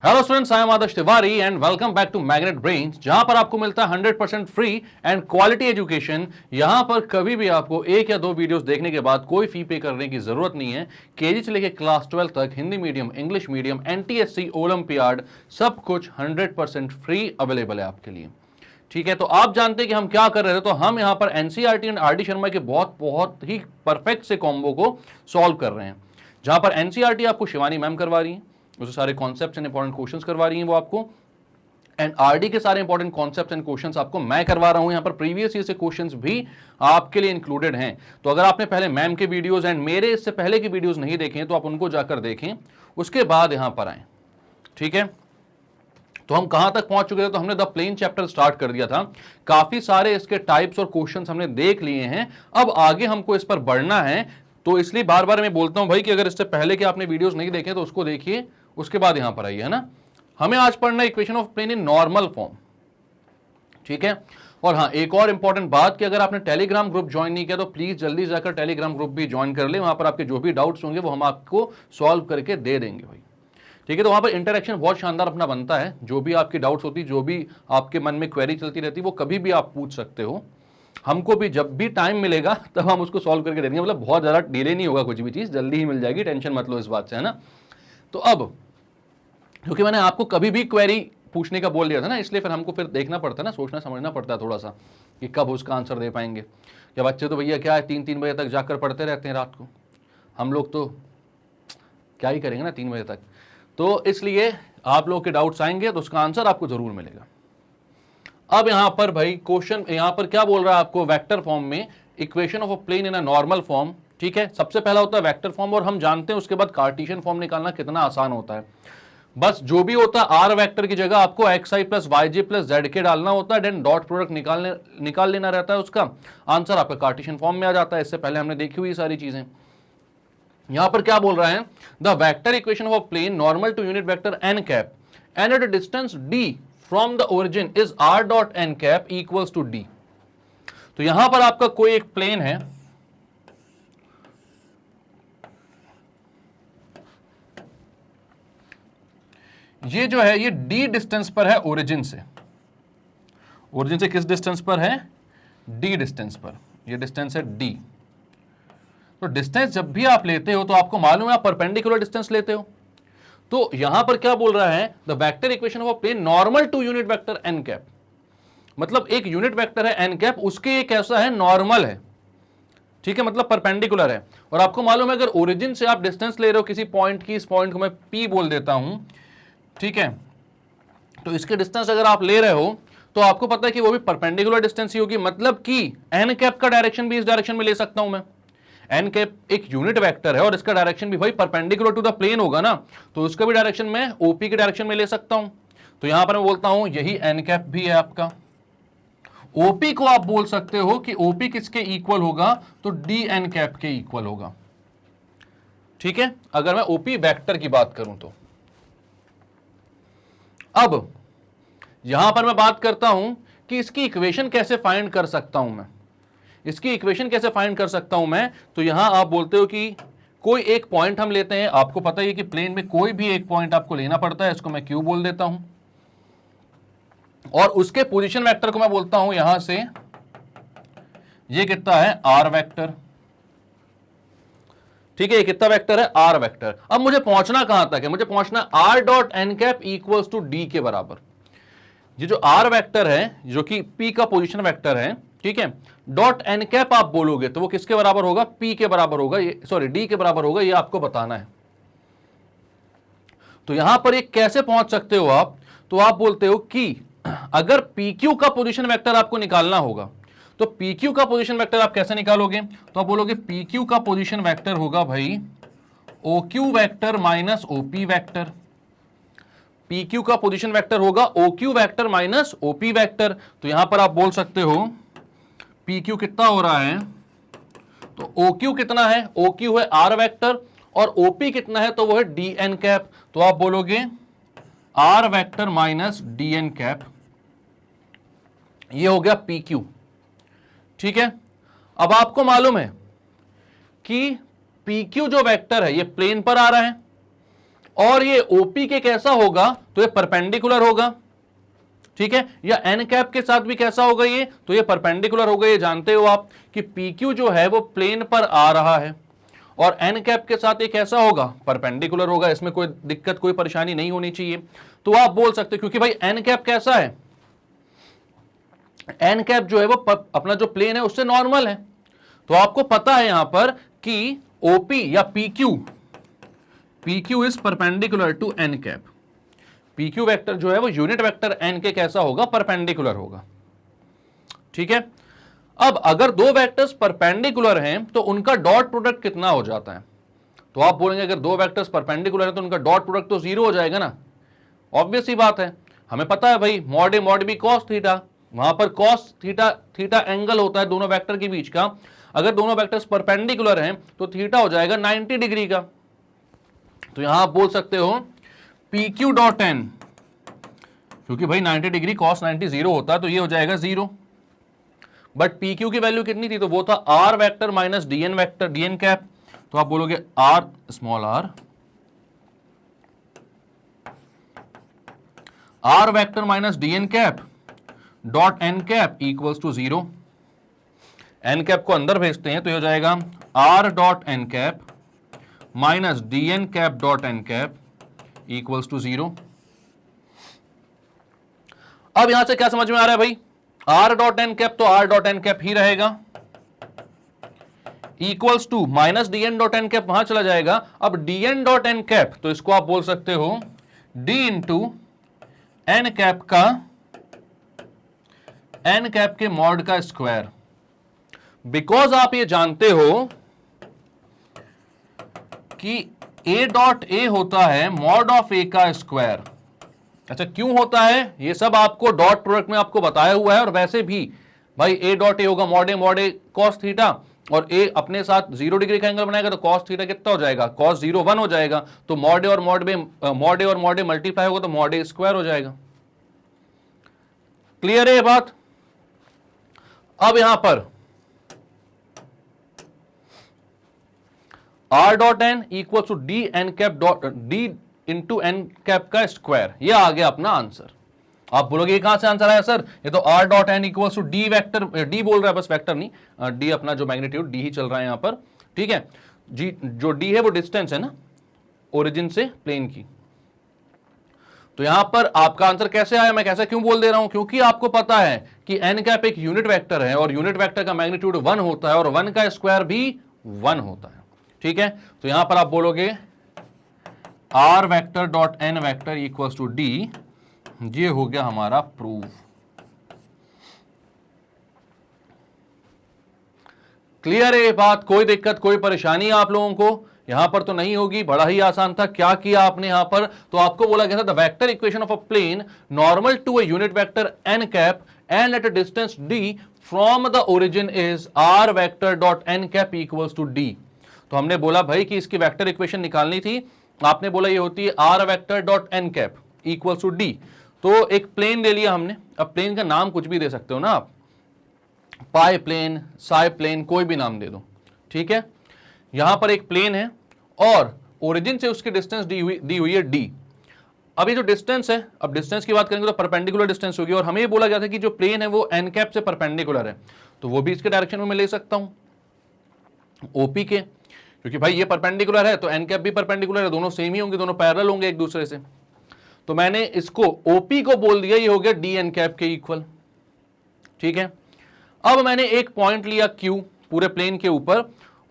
Hello students, I am Adarsh Tiwari and welcome back to Magnet Brains, जहां पर आपको मिलता है 100% फ्री एंड क्वालिटी एजुकेशन। यहां पर कभी भी आपको एक या दो वीडियोस देखने के बाद कोई फी पे करने की जरूरत नहीं है। केजी से लेकर क्लास 12 तक Hindi medium, English medium, NTSC, olympiad, सब कुछ 100% फ्री अवेलेबल है आपके लिए। ठीक है, तो आप जानते हैं कि हम क्या कर रहे थे। तो हम यहां पर एनसीईआरटी एंड आरडी शर्मा के बहुत बहुत ही परफेक्ट से कॉम्बो को सॉल्व कर रहे हैं, जहां पर एनसीईआरटी आपको शिवानी मैम करवा रही है, उससे सारे कॉन्सेप्ट्स एंड इंपॉर्टेंट क्वेश्चंस करवा रही हैं वो आपको, एंड आरडी के सारे इंपॉर्टेंट कॉन्सेप्ट्स एंड क्वेश्चंस आपको मैं करवा रहा हूं। यहां पर प्रीवियस ईयर से क्वेश्चंस भी आपके लिए इंक्लूडेड हैं। तो अगर आपने पहले मैम के वीडियोस एंड मेरे इससे पहले की वीडियोस नहीं देखे तो आप उनको जाकर देखें, उसके बाद यहां पर आए। ठीक है, तो हम कहां तक पहुंच चुके थे? तो हमने द प्लेन चैप्टर स्टार्ट कर दिया था, काफी सारे इसके टाइप्स और क्वेश्चंस हमने देख लिए हैं। अब आगे हमको इस पर बढ़ना है, तो इसलिए बार बार मैं बोलता हूं भाई कि अगर इससे पहले के आपने वीडियोस नहीं देखे तो उसको देखिए, उसके बाद यहां पर आइए, है ना। हमें आज पढ़ना है equation of plane in normal form. ठीक है, और हाँ, एक और इंपॉर्टेंट बात कि अगर आपने टेलीग्राम ग्रुप ज्वाइन नहीं किया तो प्लीज जल्दी जाकर टेलीग्राम ग्रुप भी ज्वाइन कर ले। वहां पर आपके जो भी डाउट्स होंगे वो हम आपको सॉल्व करके दे देंगे भाई। ठीक है, तो वहां पर इंटरेक्शन बहुत शानदार अपना बनता है। जो भी आपकी डाउट्स होती, जो भी आपके मन में क्वेरी चलती रहती, वो कभी भी आप पूछ सकते हो। हमको भी जब भी टाइम मिलेगा तब हम उसको सॉल्व करके दे देंगे। मतलब बहुत ज्यादा डिले नहीं होगा, कुछ भी चीज जल्दी ही मिल जाएगी, टेंशन मत लो इस बात से, है ना। तो अब क्योंकि मैंने आपको कभी भी क्वेरी पूछने का बोल दिया था ना, इसलिए फिर हमको फिर देखना पड़ता है ना, सोचना समझना पड़ता है थोड़ा सा कि कब उसका आंसर दे पाएंगे। या बच्चे तो भैया क्या है, 3-3 बजे तक जाकर पढ़ते रहते हैं रात को। हम लोग तो क्या ही करेंगे ना 3 बजे तक। तो इसलिए आप लोग के डाउट्स आएंगे तो उसका आंसर आपको जरूर मिलेगा। अब यहां पर भाई क्वेश्चन यहां पर क्या बोल रहा है आपको, वेक्टर फॉर्म में equation of a plane in a normal form. ठीक है, सबसे पहला होता है वेक्टर फॉर्म, और हम जानते हैं उसके बाद कार्टेशियन फॉर्म निकालना कितना आसान होता है। बस जो भी होता है आर वेक्टर की जगह आपको एक्स आई प्लस वाई जे प्लस जेड के डालना होता है, देन डॉट प्रोडक्ट निकाल लेना रहता है, उसका आंसर आपका कार्टेशियन फॉर्म में आ जाता है। इससे पहले हमने देखी हुई सारी चीजें। यहां पर क्या बोल रहा है, the vector equation of a plane normal to unit vector N cap and at distance D from the origin is R dot N cap equals to D. तो यहां पर आपका कोई एक प्लेन है, ये जो है ये डी डिस्टेंस पर है ओरिजिन से। ओरिजिन से किस डिस्टेंस पर है? डी डिस्टेंस पर। ये डिस्टेंस है डी। तो डिस्टेंस जब भी आप लेते हो तो आपको मालूम है आप परपेंडिकुलर डिस्टेंस लेते हो। तो यहां पर क्या बोल रहा है, the vector equation of a plane normal to unit vector N cap. मतलब एक यूनिट वेक्टर है एन कैप, उसके एक ऐसा है नॉर्मल है। ठीक है, मतलब परपेंडिकुलर है। और आपको मालूम है अगर ओरिजिन से आप डिस्टेंस ले रहे हो किसी पॉइंट की, इस पॉइंट को मैं पी बोल देता हूं, ठीक है, तो इसके डिस्टेंस अगर आप ले रहे हो तो आपको पता है कि वो भी परपेंडिकुलर डिस्टेंस ही होगी। मतलब कि एन कैप का डायरेक्शन भी इस डायरेक्शन में ले सकता हूं मैं। एन कैप एक यूनिट वेक्टर है और इसका डायरेक्शन भी भाई परपेंडिकुलर टू द प्लेन होगा ना, तो उसका भी डायरेक्शन मैं ओपी के डायरेक्शन में ले सकता हूं। तो यहां पर मैं बोलता हूं यही एन कैप भी है आपका। ओपी को आप बोल सकते हो कि ओपी किसके इक्वल होगा, तो डी एन कैप के इक्वल होगा। ठीक है, अगर मैं ओपी वेक्टर की बात करूं तो। अब यहां पर मैं बात करता हूं कि इसकी इक्वेशन कैसे फाइंड कर सकता हूं मैं। इसकी इक्वेशन कैसे फाइंड कर सकता हूं मैं, तो यहां आप बोलते हो कि कोई एक पॉइंट हम लेते हैं। आपको पता है कि प्लेन में कोई भी एक पॉइंट आपको लेना पड़ता है, इसको मैं क्यू बोल देता हूं, और उसके पोजीशन वेक्टर को मैं बोलता हूं यहां से, ये कितना है, आर वेक्टर। ठीक है, ये कितना वेक्टर है, आर वेक्टर। अब मुझे पहुंचना कहां तक है, मुझे पहुंचना R dot N cap equals to D के बराबर। ये जो आर वेक्टर है, जो कि पी का पोजीशन वेक्टर है, ठीक है, डॉट एन कैप आप बोलोगे तो वो किसके बराबर होगा, पी के बराबर होगा, ये सॉरी डी के बराबर होगा, ये आपको बताना है। तो यहां पर ये कैसे पहुंच सकते हो आप, तो आप बोलते हो कि अगर पी क्यू का पोजीशन वेक्टर आपको निकालना होगा, तो पी क्यू का पोजीशन वेक्टर आप कैसे निकालोगे, तो आप बोलोगे पी क्यू का पोजीशन वेक्टर होगा भाई O Q vector minus OP vector. P Q का पोजीशन वेक्टर होगा O Q vector minus OP vector. तो यहां पर आप बोल सकते हो पी क्यू कितना हो रहा है, तो ओ क्यू कितना है, ओ क्यू है आर वेक्टर, और ओपी कितना है, तो वो है डी एन कैप। तो आप बोलोगे R vector minus D N cap, ये हो गया पी क्यू। ठीक है, अब आपको मालूम है कि पी क्यू जो वेक्टर है ये प्लेन पर आ रहा है, और ये ओपी के कैसा होगा, तो ये परपेंडिकुलर होगा, ठीक है। या एन कैप के साथ भी कैसा होगा ये, तो ये परपेंडिकुलर होगा। ये जानते हो आप कि पी क्यू जो है वो प्लेन पर आ रहा है, और एन कैप के साथ ये कैसा होगा, परपेंडिकुलर होगा। इसमें कोई दिक्कत, कोई परेशानी नहीं होनी चाहिए। तो आप बोल सकते हो, क्योंकि भाई एन कैप कैसा है, एन कैप जो है वो अपना जो प्लेन है उससे नॉर्मल है। तो आपको पता है यहां पर कि ओपी या P Q is perpendicular to N cap. P Q vector जो है वो यूनिट वेक्टर एन के कैसा होगा, परपेंडिकुलर होगा, ठीक है। अब अगर दो वेक्टर्स परपेंडिकुलर हैं तो उनका डॉट प्रोडक्ट कितना हो जाता है, तो आप बोलेंगे अगर दो वेक्टर्स परपेंडिकुलर हैं तो उनका डॉट प्रोडक्ट तो जीरो हो जाएगा ना। ऑब्वियस ही बात है, हमें पता है भाई mod A mod B cos theta, वहां पर कॉस थीटा थीटा एंगल होता है दोनों वेक्टर के बीच का। अगर दोनों वेक्टर्स परपेंडिकुलर हैं तो थीटा हो जाएगा 90 डिग्री का। तो यहां आप बोल सकते हो पी क्यू डॉट एन, क्योंकि भाई 90 डिग्री कॉस 90 जीरो होता है तो ये हो जाएगा जीरो। बट पी क्यू की वैल्यू कितनी थी, तो वो था R vector minus D N vector, D N cap. तो आप बोलोगे R small R vector minus D N cap dot N cap equals to zero. N cap को अंदर भेजते हैं तो ये हो जाएगा R dot N cap minus D N cap dot N cap equals to zero. अब यहां से क्या समझ में आ रहा है भाई, आर डॉट एन कैप तो आर डॉट एन कैप ही रहेगा, equals to minus D N dot N cap वहां चला जाएगा। अब D N dot N cap, तो इसको आप बोल सकते हो डी इंटू एन कैप का, एन कैप के मॉड का स्क्वायर। बिकॉज आप ये जानते हो कि ए डॉट ए होता है मॉड ऑफ ए का स्क्वायर। अच्छा, क्यों होता है ये सब आपको डॉट प्रोडक्ट में आपको बताया हुआ है। और वैसे भी भाई ए डॉट ए होगा मॉड ए कॉस थीटा, और ए अपने साथ 0 डिग्री का एंगल बनाएगा तो कॉस थीटा कितना हो जाएगा, कॉस 0 1 हो जाएगा। तो मॉड ए और मॉड ए मल्टीप्लाई होगा तो मॉड ए स्क्वायर हो जाएगा। क्लियर है ये बात। अब यहां पर R dot N equal to D N cap dot D into N cap का स्क्वायर, ये आ गया अपना आंसर। आप बोलोगे ये कहां से आंसर आया सर, ये तो R dot N equal to D vector, D बोल रहा है बस, वेक्टर नहीं, डी अपना जो मैग्नीट्यूड डी ही चल रहा है यहां पर, ठीक है जी। जो डी है वो डिस्टेंस है ना ओरिजिन से प्लेन की। तो यहां पर आपका आंसर कैसे आया, मैं कैसे क्यों बोल दे रहा हूं, क्योंकि आपको पता है कि एन कैप एक यूनिट वेक्टर है और यूनिट वेक्टर का मैग्नीट्यूड 1 होता है और 1 का स्क्वायर भी 1 होता है, ठीक है। तो यहां पर आप बोलोगे R vector dot N vector equals to D, ये हो गया हमारा प्रूफ। क्लियर है ये बात, कोई दिक्कत कोई परेशानी आप लोगों को यहां पर तो नहीं होगी, बड़ा ही आसान था। क्या किया आपने यहां पर, तो आपको बोला गया था the vector equation of a plane normal to a unit vector N cap and at a distance D from the origin is R vector dot N cap equals to D. तो हमने बोला भाई कि इसकी वेक्टर इक्वेशन निकालनी थी, आपने बोला ये होती है R vector dot N cap equals to D. तो एक प्लेन ले लिया हमने, अब प्लेन का नाम कुछ भी दे सकते हो ना आप, पाई प्लेन, साई प्लेन, कोई भी नाम दे दो, ठीक है। यहां पर एक प्लेन है और ओरिजिन से उसकी डिस्टेंस दी हुई है डी। अब ये जो डिस्टेंस है, अब डिस्टेंस की बात करेंगे तो परपेंडिकुलर डिस्टेंस होगी, और हमें ये बोला गया था कि जो प्लेन है वो एन कैप से परपेंडिकुलर है, तो वो भी इसके डायरेक्शन में मैं ले सकता हूं ओपी के, क्योंकि भाई ये परपेंडिकुलर है तो एन कैप भी परपेंडिकुलर है, दोनों सेम ही होंगे, दोनों पैरेलल होंगे एक दूसरे से। तो मैंने इसको ओपी को बोल दिया, ये हो गया डी एन कैप के इक्वल, ठीक है। अब मैंने एक पॉइंट लिया क्यू पूरे प्लेन के ऊपर,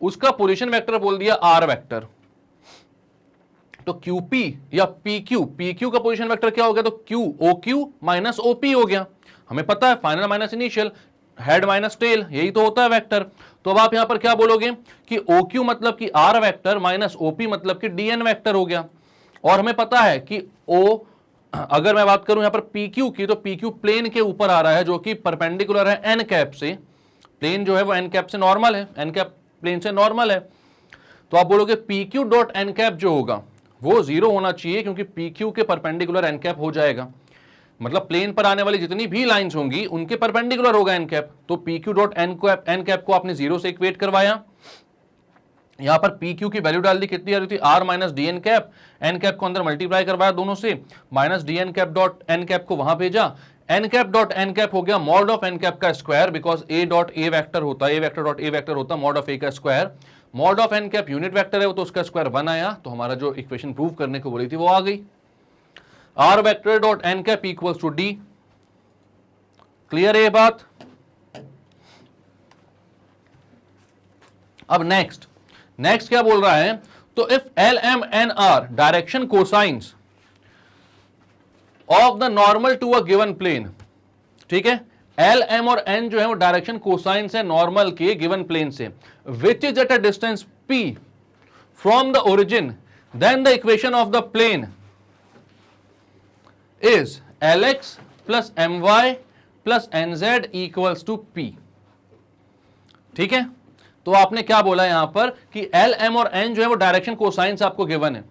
उसका पोजीशन वेक्टर बोल दिया आर वेक्टर। तो क्यूपी या पीक्यू, पीक्यू का पोजीशन वेक्टर क्या हो गया, तो Q O Q minus OP हो गया। हमें पता है final minus initial, head minus tail, यही तो होता है वेक्टर। तो अब आप यहां पर क्या बोलोगे कि ओ क्यू मतलब कि आर वेक्टर माइनस ओपी मतलब कि डी एन वेक्टर हो गया। और हमें पता है कि ओ, अगर मैं बात करूं यहां पर पीक्यू की, तो पीक्यू प्लेन के ऊपर आ रहा है जो कि परपेंडिकुलर है एन कैप से। प्लेन जो है वो एन कैप से नॉर्मल है, एन कैप प्लेन से नॉर्मल है। तो आप बोलोगे पीक्यू डॉट एन कैप जो होगा वो 0 होना चाहिए, क्योंकि पीक्यू के परपेंडिकुलर एन कैप हो जाएगा, मतलब प्लेन पर आने वाली जितनी भी लाइंस होंगी उनके परपेंडिकुलर होगा एन कैप। तो पीक्यू डॉट एन कैप को आपने 0 से इक्वेट करवाया, यहां पर पी क्यू की वैल्यू डाल दी, कितनी आ रही थी R minus D N cap, N cap को अंदर मल्टीप्लाई करवाया दोनों से, minus D N cap dot N cap को वहां भेजा, N cap dot N cap हो गया मॉड ऑफ एन कैप का square, because A dot A vector होता है, A vector dot A vector होता है मॉड ऑफ ए का square, mod of N cap unit vector है वो, तो उसका स्क्वायर 1 आया, तो हमारा जो इक्वेशन प्रूव करने को बोली थी वो आ गई, R vector dot N cap equals to D. Clear है ये बात? अब नेक्स्ट क्या बोल रहा है, तो if L M N are direction cosines of the normal to a given plane, ठीक है, एल एम और एन जो है वो डायरेक्शन कोसाइंस है नॉर्मल के गिवन प्लेन से, which is at a distance P from the origin, then the equation of the plane is L X plus M Y plus N Z equals to P. ठीक है, तो आपने क्या बोला यहां पर कि एल एम और एन जो है वो डायरेक्शन कोसाइंस आपको गिवन है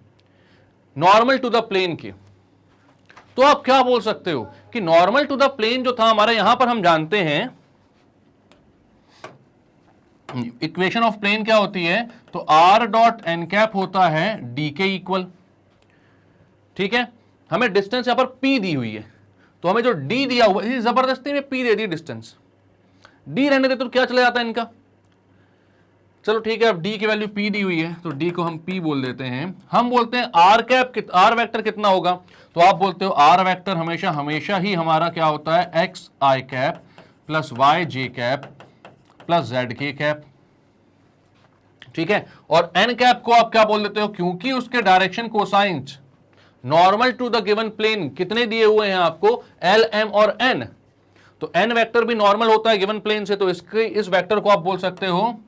नॉर्मल टू द प्लेन की, तो आप क्या बोल सकते हो कि नॉर्मल टू द प्लेन जो था हमारा, यहां पर हम जानते हैं इक्वेशन ऑफ प्लेन क्या होती है, तो आर डॉट एन कैप होता है डी के इक्वल। ठीक है, हमें डिस्टेंस यहां पर पी दी हुई है, तो हमें जो डी दिया हुआ है जबरदस्ती में पी दे दी डिस्टेंस, डी रहने दे तो क्या चला जाता है इनका, चलो ठीक है, अब डी की वैल्यू पी दी हुई है तो डी को हम पी बोल देते हैं। हम बोलते हैं आर कैप, आर वेक्टर कितना होगा, तो आप बोलते हो आर वेक्टर हमेशा ही हमारा क्या होता है एक्स आई कैप प्लस वाई जे कैप प्लस जेड के कैप। ठीक है, और एन कैप को आप क्या बोल देते हो, क्योंकि उसके direction cosines normal to the given plane कितने दिए हुए हैं आपको, एल एम और एन, तो एन वेक्टर भी नॉर्मल होता है गिवन प्लेन से, तो इसके इस वेक्टर को आप बोल सकते हो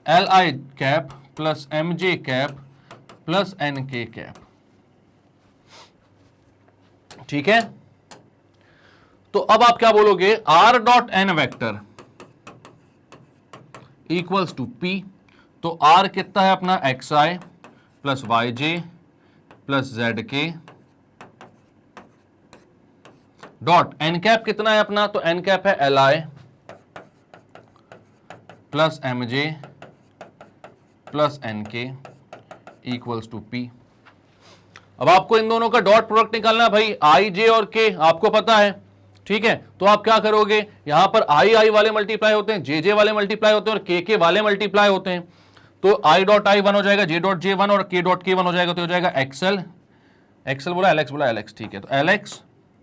L I cap plus M J cap plus N K cap. ठीक है, तो अब आप क्या बोलोगे, are dot N vector equals to P, तो आर कितना है अपना एक्स आई प्लस वाई जे प्लस जेड के, डॉट एन कैप कितना है अपना, तो एन कैप है L I plus M J plus N K equals to P. अब आपको इन दोनों का डॉट प्रोडक्ट निकालना है भाई, आई जे और के आपको पता है। ठीक है, तो आप क्या करोगे, यहां पर आई आई वाले मल्टीप्लाई होते हैं, जे जे वाले मल्टीप्लाई होते हैं और के वाले मल्टीप्लाई होते हैं, तो आई डॉट आई 1 हो जाएगा, जे डॉट जे 1 और के डॉट के 1 हो जाएगा, तो हो जाएगा एक्सएल, एक्सएल बोला एल एक्स बोला एल एक्स, ठीक है, तो L X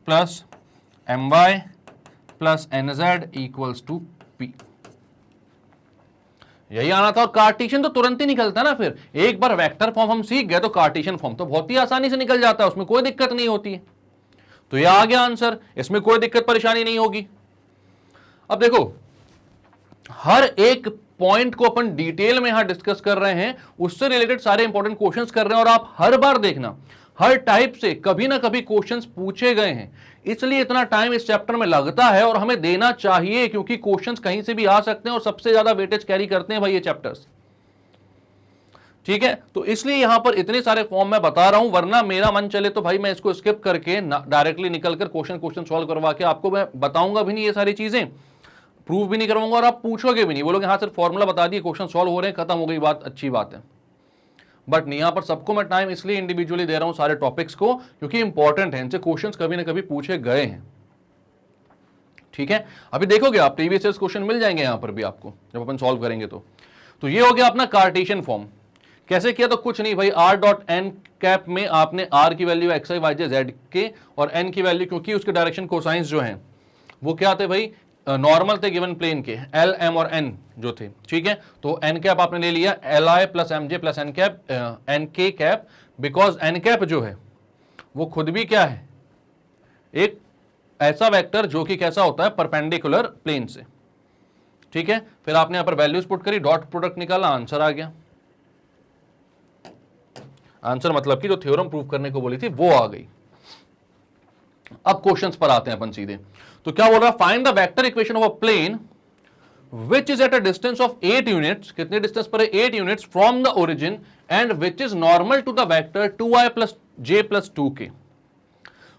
plus M Y plus N Z equals to P. यही आना था, और कार्टेशियन तो तुरंत ही निकलता है ना, फिर एक बार वेक्टर फॉर्म हम सीख गए तो कार्टेशियन फॉर्म तो बहुत ही आसानी से निकल जाता है, उसमें कोई दिक्कत नहीं होती है। तो ये आ गया आंसर, इसमें कोई दिक्कत परेशानी नहीं होगी। अब देखो, हर एक पॉइंट को अपन डिटेल में यहां डिस्कस कर रहे हैं, उससे रिलेटेड सारे इंपॉर्टेंट क्वेश्चंस कर रहे हैं, और आप हर बार देखना हर टाइप से कभी ना कभी क्वेश्चंस पूछे गए हैं, इसलिए इतना टाइम इस चैप्टर में लगता है और हमें देना चाहिए, क्योंकि क्वेश्चंस कहीं से भी आ सकते हैं और सबसे ज्यादा वेटेज कैरी करते हैं भाई ये चैप्टर्स। ठीक है, तो इसलिए यहां पर इतने सारे फॉर्म मैं बता रहा हूं, वरना मेरा मन चले तो भाई मैं इसको स्किप करके डायरेक्टली निकलकर क्वेश्चन सॉल्व करवा के आपको मैं बताऊंगा भी नहीं, ये सारी चीजें प्रूव भी नहीं करवाऊंगा, और आप पूछोगे भी नहीं, बोलोगे हाँ सर फॉर्मूला बता दिए, क्वेश्चन सॉल्व हो रहे हैं, खत्म हो गई बात, अच्छी बात है। बट यहां पर सबको मैं टाइम इसलिए इंडिविजुअली दे रहा हूं सारे टॉपिक्स को, क्योंकि इंपॉर्टेंट है, इनसे क्वेश्चंस कभी ना कभी पूछे गए हैं। ठीक है, अभी देखोगे आप प्रीवियस ईयर क्वेश्चन मिल जाएंगे यहां पर भी आपको जब अपन सॉल्व करेंगे। तो ये हो गया अपना कार्टेशियन फॉर्म। कैसे किया, तो कुछ नहीं भाई, आर डॉट एन कैप में आपने आर की वैल्यू एक्स आई वाई जे जेड के और एन की वैल्यू, क्योंकि उसके डायरेक्शन कोसाइंस जो हैं वो क्या थे भाई, नॉर्मल थे गिवन प्लेन के, एल एम और एन जो थे। ठीक है, तो एन कैप आपने ले लिया L I plus M J plus N cap N K cap, because N cap जो है वो खुद भी क्या है, एक ऐसा वेक्टर जो कि कैसा होता है, परपेंडिकुलर प्लेन से। ठीक है, फिर आपने यहां पर वैल्यूज पुट करी, डॉट प्रोडक्ट निकाला, आंसर आ गया। आंसर मतलब कि जो थ्योरम प्रूव करने को बोली थी वो आ गई। अब क्वेश्चंस पर आते हैं अपन सीधे। तो क्या बोल रहा है, find the vector equation of a plane which is at a distance of 8 units, कितने डिस्टेंस पर है, 8 units from the origin, and which is normal to the vector 2i plus J plus 2k।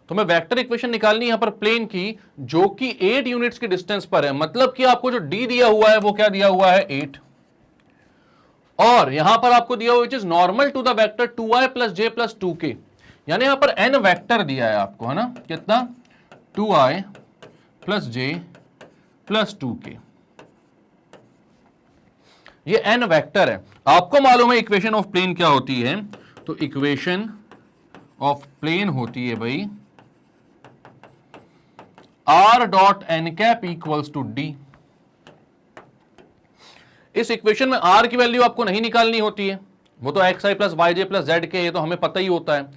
तो मैं vector equation निकालनी यहां पर plane की, जो कि 8 यूनिट्स के डिस्टेंस पर है, मतलब कि आपको जो डी दिया हुआ है वो क्या दिया हुआ है 8, और यहां पर आपको दिया हुआ which is normal to the vector 2i plus J plus 2k, यानी यहां पर n वेक्टर दिया है आपको, है ना, कितना 2i plus J plus 2k, ये n वेक्टर है। आपको मालूम है इक्वेशन ऑफ प्लेन क्या होती है, तो इक्वेशन ऑफ प्लेन होती है भाई r dot N cap equals to D. इस इक्वेशन में r की वैल्यू आपको नहीं निकालनी होती है, वो तो xi प्लस वाई जे प्लस जेड के, ये तो हमें पता ही होता है।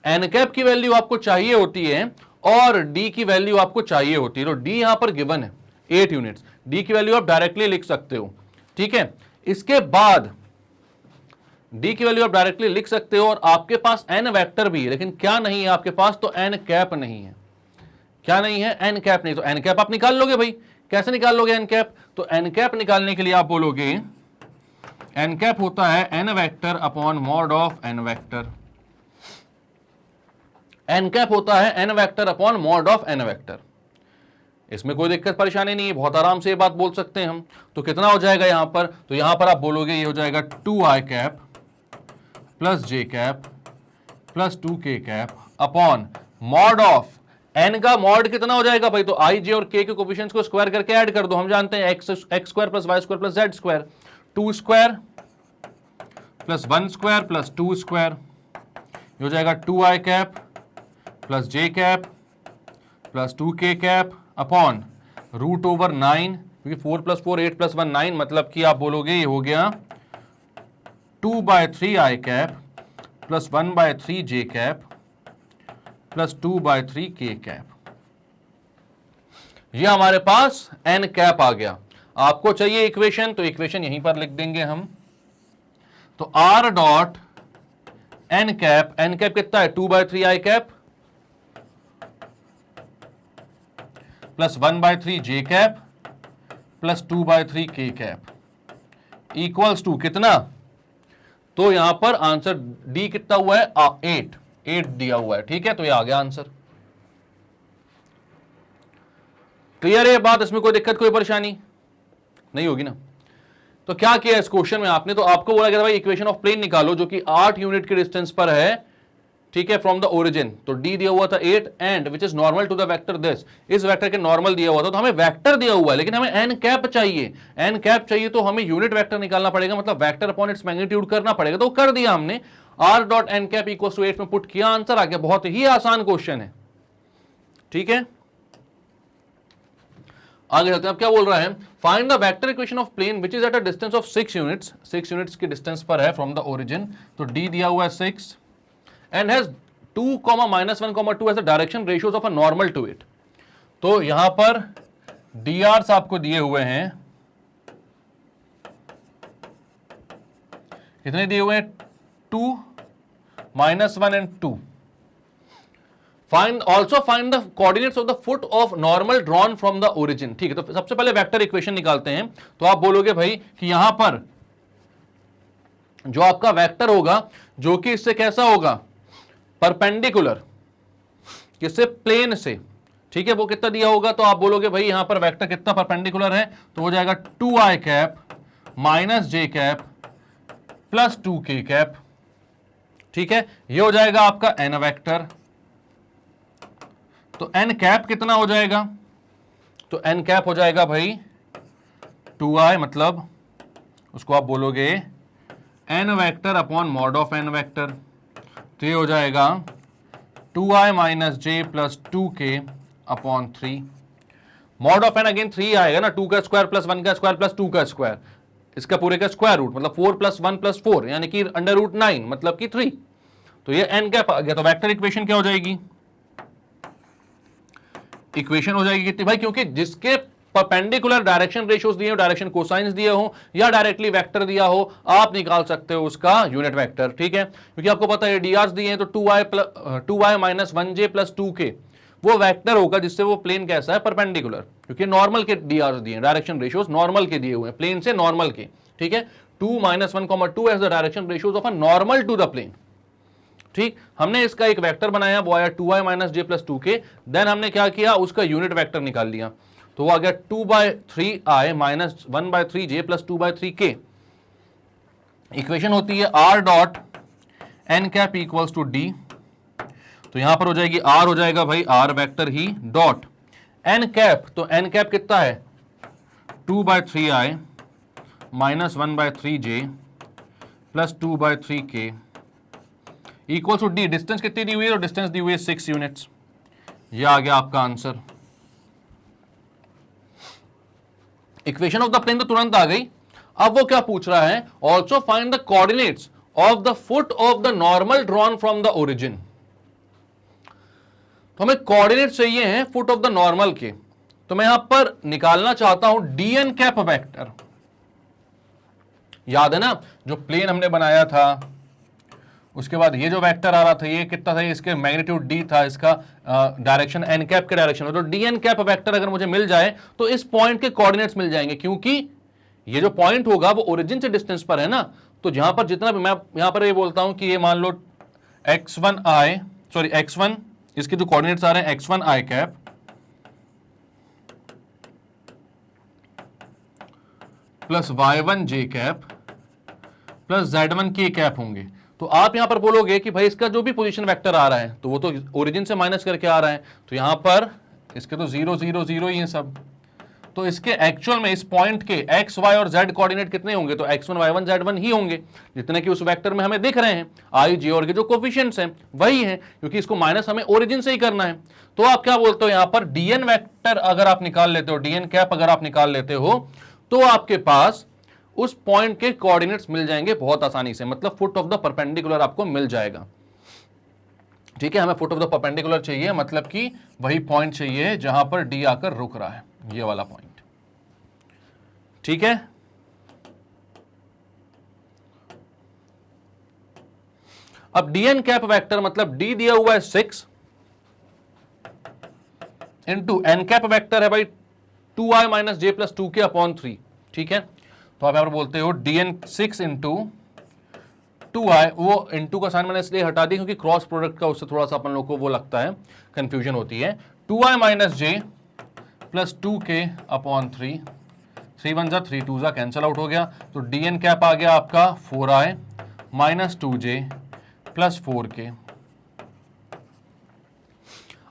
एन कैप की वैल्यू आपको चाहिए होती है और d की वैल्यू आपको चाहिए होती है, तो d यहां पर गिवन है 8 यूनिट्स, d की वैल्यू आप डायरेक्टली लिख सकते हो, ठीक है। इसके बाद d की वैल्यू आप डायरेक्टली लिख सकते हो और आपके पास n वेक्टर भी है, लेकिन क्या नहीं है आपके पास, तो n कैप नहीं है। क्या नहीं है, n कैप नहीं, तो n कैप आप निकाल लोगे भाई। कैसे निकाल लोगे n कैप, तो n कैप निकालने के लिए आप बोलोगे n कैप होता है n vector upon mod of n vector, n cap होता है n vector upon mod of n vector. इसमें कोई दिक्कत परेशानी नहीं है, बहुत आराम से ये बात बोल सकते हैं हम। तो कितना हो जाएगा यहां पर, तो यहां पर आप बोलोगे ये हो जाएगा 2i cap plus j cap plus 2k cap upon mod of n का मॉड कितना हो जाएगा भाई, तो i j और k के कोफिशिएंट्स को स्क्वायर करके ऐड कर दो, हम जानते हैं x square plus y square plus z square, 2 square plus 1 square plus 2 square, ये हो जाएगा 2i cap plus j cap plus 2k cap upon root over 9, क्योंकि 4 प्लस 4 8 प्लस 1 9, मतलब कि आप बोलोगे ये हो गया 2/3i cap plus 1/3 J cap plus 2/3 k cap. ये हमारे पास n कैप आ गया। आपको चाहिए इक्वेशन, तो इक्वेशन यहीं पर लिख देंगे हम, तो r डॉट n कैप कितना है 2/3i cap plus 1/3 J cap plus 2/3 k cap equals to कितना, तो यहां पर आंसर डी कितना हुआ है 8 दिया हुआ है, ठीक है। तो ये आ गया आंसर। क्लियर है ये बात, इसमें कोई दिक्कत कोई परेशानी नहीं होगी ना। तो क्या किया इस क्वेश्चन में आपने, तो आपको बोला गया भाई इक्वेशन ऑफ प्लेन निकालो जो कि 8 यूनिट के डिस्टेंस पर है, ठीक है, फ्रॉम द ओरिजिन। तो डी दिया हुआ था 8 and which is normal to the vector this, इस वेक्टर के नॉर्मल दिया हुआ था, तो हमें वेक्टर दिया हुआ है लेकिन हमें एन कैप चाहिए। एन कैप चाहिए तो हमें यूनिट वेक्टर निकालना पड़ेगा, मतलब वेक्टर अपॉन इट्स मैग्नीट्यूड करना पड़ेगा, तो कर दिया हमने। R dot N cap equal to 8 में पुट किया, आंसर आ गया। बहुत ही आसान क्वेश्चन है, ठीक है। आगे चलते हैं, अब क्या बोल रहा है, find the vector equation of plane which is at a distance of 6 units, 6 units की डिस्टेंस पर है फ्रॉम द ओरिजिन। तो डी दिया हुआ है 6 and has 2, -1, 2 as the direction ratios of a normal to it. तो यहां पर drs आपको दिए हुए हैं, कितने दिए हुए हैं 2, -1 and 2। Also find the coordinates of the foot of normal drawn from the origin. ठीक है, तो सबसे पहले वेक्टर इक्वेशन निकालते हैं। तो आप बोलोगे भाई कि यहां पर जो आपका वेक्टर होगा जो कि इससे कैसा होगा, परपेंडिकुलर, किससे, प्लेन से, ठीक है, वो कितना दिया होगा, तो आप बोलोगे भाई यहां पर वेक्टर कितना परपेंडिकुलर है, तो हो जाएगा 2i कैप माइनस जे कैप प्लस 2k कैप, ठीक है। ये हो जाएगा आपका n वेक्टर। तो n कैप कितना हो जाएगा, तो n कैप हो जाएगा भाई 2i, मतलब उसको आप बोलोगे n vector upon mod of n vector. तो ये हो जाएगा 2i minus J plus 2k upon 3। Mod of n again 3 आएगा ना, 2 का स्क्वायर प्लस 1 का स्क्वायर प्लस 2 का स्क्वायर, इसका पूरे का स्क्वायर रूट, मतलब 4 प्लस 1 प्लस 4 यानी कि अंडर रूट 9 मतलब कि 3। तो ये n कैप आ गया। तो वेक्टर इक्वेशन क्या हो जाएगी, इक्वेशन हो जाएगी कितनी भाई, क्योंकि जिसके परपेंडिकुलर डायरेक्शन रेशियोज दिए हो, डायरेक्शन कोसाइंस दिए हो या डायरेक्टली वेक्टर दिया हो, आप निकाल सकते हो उसका यूनिट वेक्टर, ठीक है। क्योंकि आपको पता है डीआर दिए हैं, तो 2i minus 1j plus 2k वो वेक्टर होगा जिससे वो प्लेन कैसा है, परपेंडिकुलर, क्योंकि नॉर्मल के डीआर दिए हैं, डायरेक्शन रेशियोज नॉर्मल के दिए हुए हैं, प्लेन से नॉर्मल के, ठीक है। 2 - 1, 2 as the direction ratios of a normal to the plane, ठीक। हमने इसका एक वेक्टर बनाया, वो आया 2i minus J plus 2k। Then हमने क्या किया, उसका यूनिट वेक्टर निकाल लिया, तो वो आ गया 2/3i minus 1/3j plus 2/3k, equation होती है r dot N cap equals to D, तो यहां पर हो जाएगी r हो जाएगा भाई r वेक्टर ही डॉट एन कैप, तो एन कैप कितना है 2/3i minus 1/3j plus 2/3k equal to D, distance कितनी दी हुई है, और डिस्टेंस दी हुई है 6 यूनिट्स। यह आ गया आपका answer. Equation of the plane तो तुरंत आ गई। अब वो क्या पूछ रहा है, also find the coordinates of the foot of the normal drawn from the origin. तो हमें कोऑर्डिनेट चाहिए हैं फुट ऑफ द नॉर्मल के, तो मैं यहां पर निकालना चाहता हूं डीएन कैप वेक्टर। याद है ना जो प्लेन हमने बनाया था, उसके बाद ये जो वेक्टर आ रहा था ये कितना था, इसके मैग्नीट्यूड डी था, इसका डायरेक्शन एन कैप के डायरेक्शन में। तो डी एन कैप वेक्टर अगर मुझे मिल जाए तो इस पॉइंट के कोऑर्डिनेट्स मिल जाएंगे, क्योंकि ये जो पॉइंट होगा वो ओरिजिन से डिस्टेंस पर है ना। तो जहां पर जितना भी मैं यहां पर ये बोलता हूं कि ये मान लो x1 इसके जो कोऑर्डिनेट्स आ रहे हैं x1 i cap plus y1 j cap plus z1 k cap होंगे। तो आप यहां पर बोलोगे कि भाई इसका जो भी पोजीशन वेक्टर आ रहा है तो वो तो ओरिजिन से माइनस करके आ रहा है, तो यहां पर इसके तो 0 0 0 ही है सब। तो इसके एक्चुअल में इस पॉइंट के x, y और z कोऑर्डिनेट कितने होंगे, तो x1 y1 z1 ही होंगे, जितने कि उस वेक्टर में हमें दिख रहे हैं। i, j और के जो कोफिशिएंट्स हैं वही हैं, क्योंकि इसको माइनस हमें ओरिजिन से ही करना है। तो आप क्या बोलते हो, यहां पर dn वेक्टर अगर आप निकाल लेते हो, dn कैप अगर आप निकाल लेते हो, तो आपके पास उस पॉइंट के कोऑर्डिनेट्स मिल जाएंगे बहुत आसानी से, मतलब फुट ऑफ द परपेंडिकुलर आपको मिल जाएगा। ठीक है, हमें फुट ऑफ द परपेंडिकुलर चाहिए, मतलब कि वही पॉइंट चाहिए जहां पर डी आकर रुक रहा है, ये वाला पॉइंट। ठीक है, अब डीएन कैप वेक्टर मतलब डी दिया हुआ है 6 इंटू एन कैप वेक्टर है भाई 2i minus J plus 2k upon 3। ठीक है, तो आप यहां पर बोलते हो dn 6 इंटू 2i, वो इंटू का साइन मैंने इसलिए हटा दिया क्योंकि क्रॉस प्रोडक्ट का उससे थोड़ा सा अपन लोग को वो लगता है, कंफ्यूजन होती है। 2i minus J plus 2k upon 3, 3 1 जा 3 2 जा कैंसल आउट हो गया, तो dn कैप आ गया आपका 4i minus 2j plus 4k।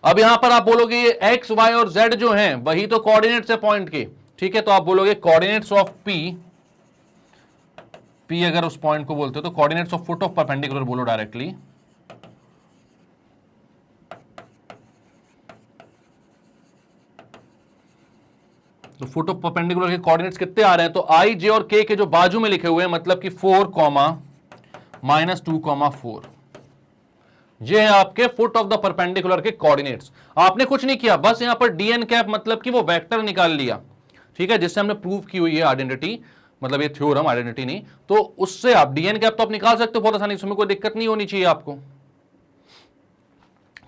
अब यहां पर आप बोलोगे ये x, y और z जो हैं वही तो कोऑर्डिनेट्स है पॉइंट के। ठीक है, तो आप बोलोगे कोऑर्डिनेट्स ऑफ p अगर उस पॉइंट को बोलते हो तो coordinates of foot of perpendicular बोलो डायरेक्टली। तो फुट ऑफ परपेंडिकुलर के कोऑर्डिनेट्स कितने आ रहे हैं, तो i, j और k के जो बाजू में लिखे हुए हैं, मतलब कि 4, माइनस 2, 4, ये है आपके फुट ऑफ द परपेंडिकुलर के कोऑर्डिनेट्स। आपने कुछ नहीं किया, बस यहां पर dn कैप मतलब कि वो वेक्टर निकाल लिया। ठीक है, जिससे हमने प्रूव की हुई है आइडेंटिटी, मतलब ये थ्योरम, आइडेंटिटी नहीं, तो उससे आप dn कैप तो आप निकाल सकते हो बहुत आसानी से, कोई दिक्कत नहीं होनी चाहिए आपको।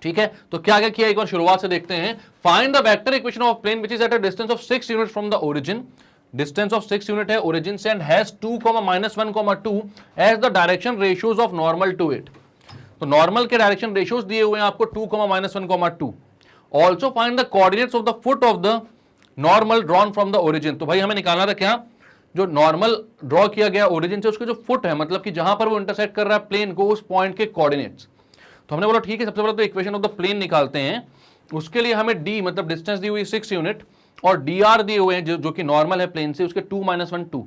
ठीक है, तो क्या क्या किया एक बार शुरुआत से देखते हैं। Find the vector equation of plane which is at a distance of 6 unit from the origin. Distance of 6 unit है ओरिजिन से, and has 2, -1, 2 as the direction ratios of normal to it. तो नॉर्मल के direction ratios दिए हुए हैं आपको 2, -1, 2। Also find the coordinates of the foot of the normal drawn from the origin. तो भाई हमें निकालना था क्या, जो नॉर्मल ड्रॉ किया गया ओरिजिन से उसके जो फुट है, मतलब कि जहां पर वो इंटरसेक्ट कर रहा है प्लेन को, उस पॉइंट के कोऑर्डिनेट्स। तो हमने बोला ठीक है, सबसे पहले तो इक्वेशन ऑफ द प्लेन निकालते हैं। उसके लिए हमें डी मतलब डिस्टेंस दी हुई 6 यूनिट और डी आर दिए हुए हैं जो कि नॉर्मल है प्लेन से, उसके 2, -1, 2।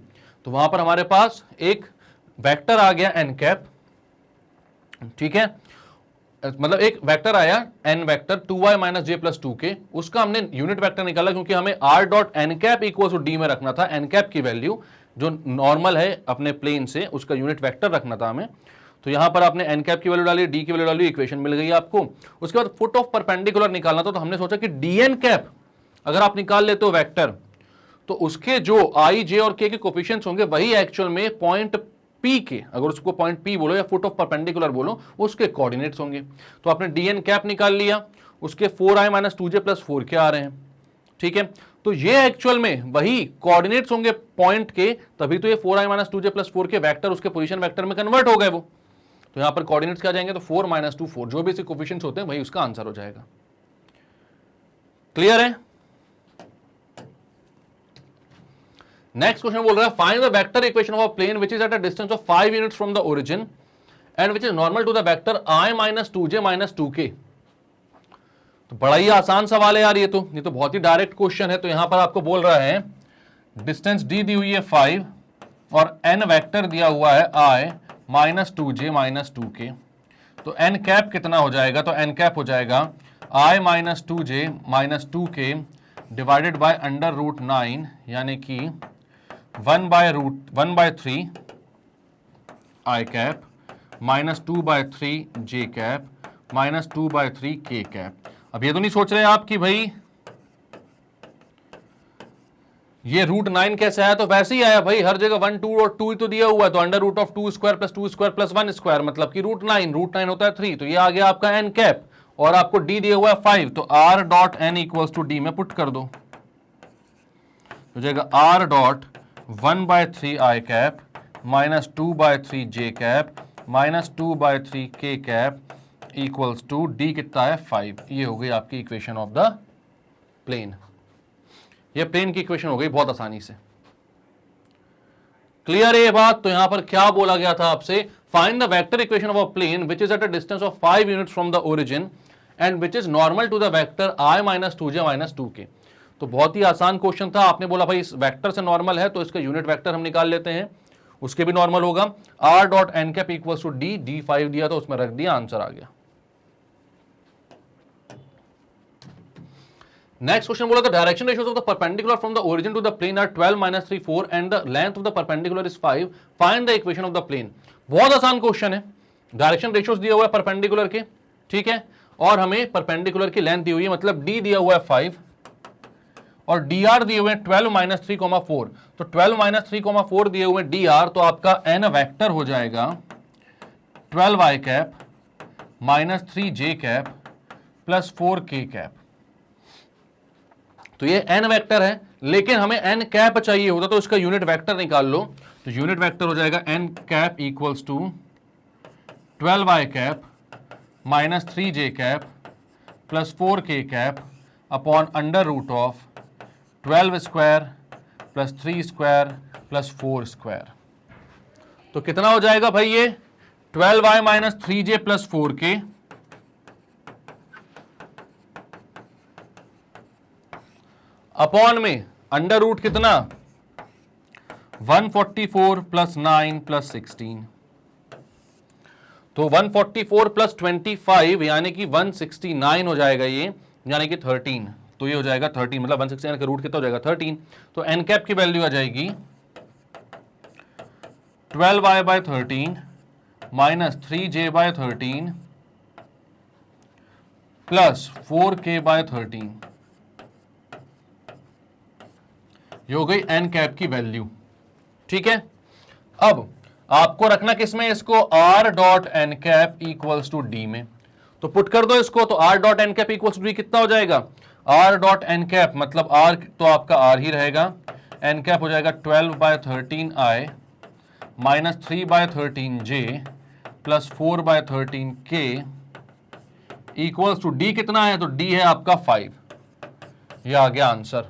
तो वहां पर हमारे पास एक वेक्टर आ गया एन कैप। ठीक है, मतलब एक वेक्टर आया N vector 2i minus J plus 2k, उसका हमने यूनिट वेक्टर निकाला क्योंकि हमें r dot N cap equal to D में रखना था। एन कैप की वैल्यू जो नॉर्मल है अपने प्लेन से, उसका यूनिट वेक्टर रखना था हमें। तो यहां पर आपने एन कैप की वैल्यू डाली, डी की वैल्यू डाली, इक्वेशन मिल गई आपको। उसके बाद फुट ऑफ परपेंडिकुलर निकालना था, तो हमने सोचा कि डीएन कैप अगर आप निकाल लेते हो वेक्टर, तो उसके जो आई, जे और के कोफिशिएंट्स होंगे वही एक्चुअल में पॉइंट P के, अगर उसको पॉइंट P बोलो या फुट ऑफ परपेंडिकुलर बोलो, उसके कोऑर्डिनेट्स होंगे। तो आपने dn कैप निकाल लिया, उसके 4i minus 2j plus 4k आ रहे हैं। ठीक है, तो ये एक्चुअल में वही कोऑर्डिनेट्स होंगे पॉइंट के, तभी तो ये 4i minus 2j plus 4k vector उसके पोजीशन वेक्टर में कन्वर्ट हो गए वो। तो यहां पर कोऑर्डिनेट्स क्या जाएंगे, तो 4 - 2 4, जो भी इसके कोफिशिएंट्स होते हैं वही उसका आंसर हो जाएगा। क्लियर है। नेक्स्ट क्वेश्चन बोल रहा है find the vector equation of a plane which is at a distance of 5 units from the origin and which is normal to the vector I - 2j - 2k। तो बड़ा ही आसान सवाल है यार, ये तो बहुत ही डायरेक्ट क्वेश्चन है। तो यहां पर आपको बोल रहा है डिस्टेंस d दी हुई है 5 और n वेक्टर दिया हुआ है I - 2j - 2k। तो n कैप कितना हो जाएगा? तो n कैप हो जाएगा I - 2j - 2k divided by √9 यानी कि 1/3 I cap -2/3 j cap -2/3 k cap. अब ये तो नहीं सोच रहे आप कि भाई ये √9 कैसे आया? तो वैसे ही आया भाई, हर जगह 1 2 और 2 ही तो दिया हुआ है। तो √2² + 2² + 1² मतलब कि √9 होता है 3। तो ये आ गया आपका n कैप और आपको d दिया हुआ है 5। तो r.n = d में पुट कर दो, हो जाएगा r.1/3 I cap -2/3 j cap -2/3 k cap equals to d कितना है 5। ये हो गई आपकी इक्वेशन ऑफ द प्लेन। ये प्लेन की इक्वेशन हो गई बहुत आसानी से। क्लियर है ये बात? तो यहां पर क्या बोला गया था आपसे? Find the vector equation of a plane which is at a distance of 5 units from the origin and which is normal to the vector I - 2j - 2k। तो बहुत ही आसान क्वेश्चन था। आपने बोला भाई इस वेक्टर से नॉर्मल है तो इसका यूनिट वेक्टर हम निकाल लेते हैं, उसके भी नॉर्मल होगा। r.n cap equals to d 5 दिया तो उसमें रख दिया, आंसर आ गया। नेक्स्ट क्वेश्चन बोला था direction ratios of the perpendicular from the origin to the plane are 12 - 3 4 and the length of the perpendicular is 5, find the equation of the plane. बहुत आसान क्वेश्चन है। डायरेक्शन रेशियोज दिया हुआ है perpendicular के, ठीक है, और हमें परपेंडिकुलर की लेंथ दी हुई है, मतलब d दिया हुआ है 5 और dr दिए हुए हैं 12 - 3,4। तो 12 - 3,4 दिए हुए dr, तो आपका n वेक्टर हो जाएगा 12i cap -3j cap +4k cap. तो ये n वेक्टर है, लेकिन हमें n कैप चाहिए होता तो इसका यूनिट वेक्टर निकाल लो। तो यूनिट वेक्टर हो जाएगा n cap equals to 12i cap -3j cap +4k cap upon √12² + 3² + 4²। तो कितना हो जाएगा भाई? ये 12i - 3j + 4k अपॉन में √ कितना 144 + 9 + 16। तो 144 + 25 यानी कि 169 हो जाएगा ये, यानी कि 13। तो ये हो जाएगा 13, मतलब 169 का रूट कितना हो जाएगा 13। तो n कैप की वैल्यू आ जाएगी 12i/13 -3j/13 + 4k/13। ये हो गई n कैप की वैल्यू, ठीक है। अब आपको रखना किसमें इसको? r.n cap equals to d में। तो पुट कर दो इसको। तो r.n cap equals to d कितना हो जाएगा? r.n कैप मतलब r तो आपका r ही रहेगा, n कैप हो जाएगा 12/13i -3/13j + 4/13k equals to d कितना है? तो d है आपका 5। ये आ गया आंसर।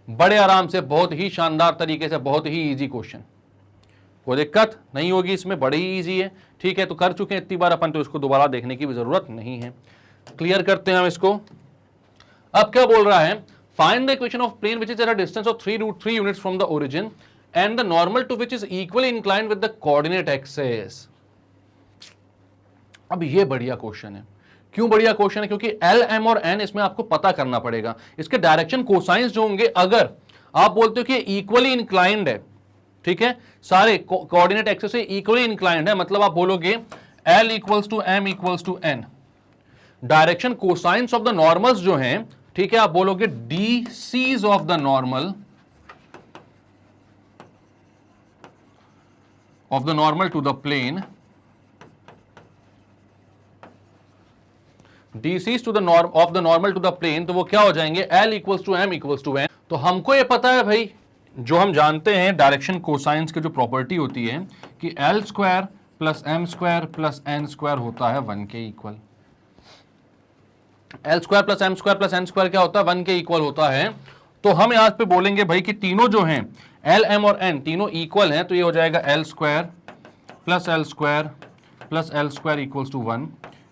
बड़े आराम से, बहुत ही शानदार तरीके से, बहुत ही इजी क्वेश्चन, कोई दिक्कत नहीं होगी इसमें, बड़ी ही इजी है, ठीक है। तो कर चुके हैं इतनी बार अपन, तो इसको दोबारा देखने की भी जरूरत नहीं है। क्लियर करते हैं हम इसको। अब क्या बोल रहा है? Find the equation of plane which is at a distance of 3√3 units from the origin and the normal to which is equally inclined with the coordinate axis. अब ये बढ़िया क्वेश्चन है। क्यों बढ़िया क्वेश्चन है? क्योंकि एल, एम और N इसमें आपको पता करना पड़ेगा। इसके डायरेक्शन कोसाइंस जो होंगे, अगर आप बोलते हो कि इक्वली इंक्लाइंड है, ठीक है, सारे कोऑर्डिनेट एक्सिस से इक्वली इंक्लाइंड है, मतलब आप बोलोगे L equals to M equals to N. Direction cosines of the normals जो हैं, ठीक है, आप बोलोगे D Cs of the normal to the plane, DCs to the of the normal to the plane, तो वो क्या हो जाएंगे? L equals to M equals to N। तो हमको ये पता है भाई, जो हम जानते हैं डायरेक्शन कोसाइंस की जो प्रॉपर्टी होती है कि L² + M² + N² होता है 1 के इक्वल। L² + M² + N² क्या होता है? 1 के इक्वल होता है। तो हम यहां पे बोलेंगे भाई कि तीनों जो हैं एल एम और एन तीनों इक्वल हैं तो ये हो जाएगा L square plus L square plus L square equals to 1,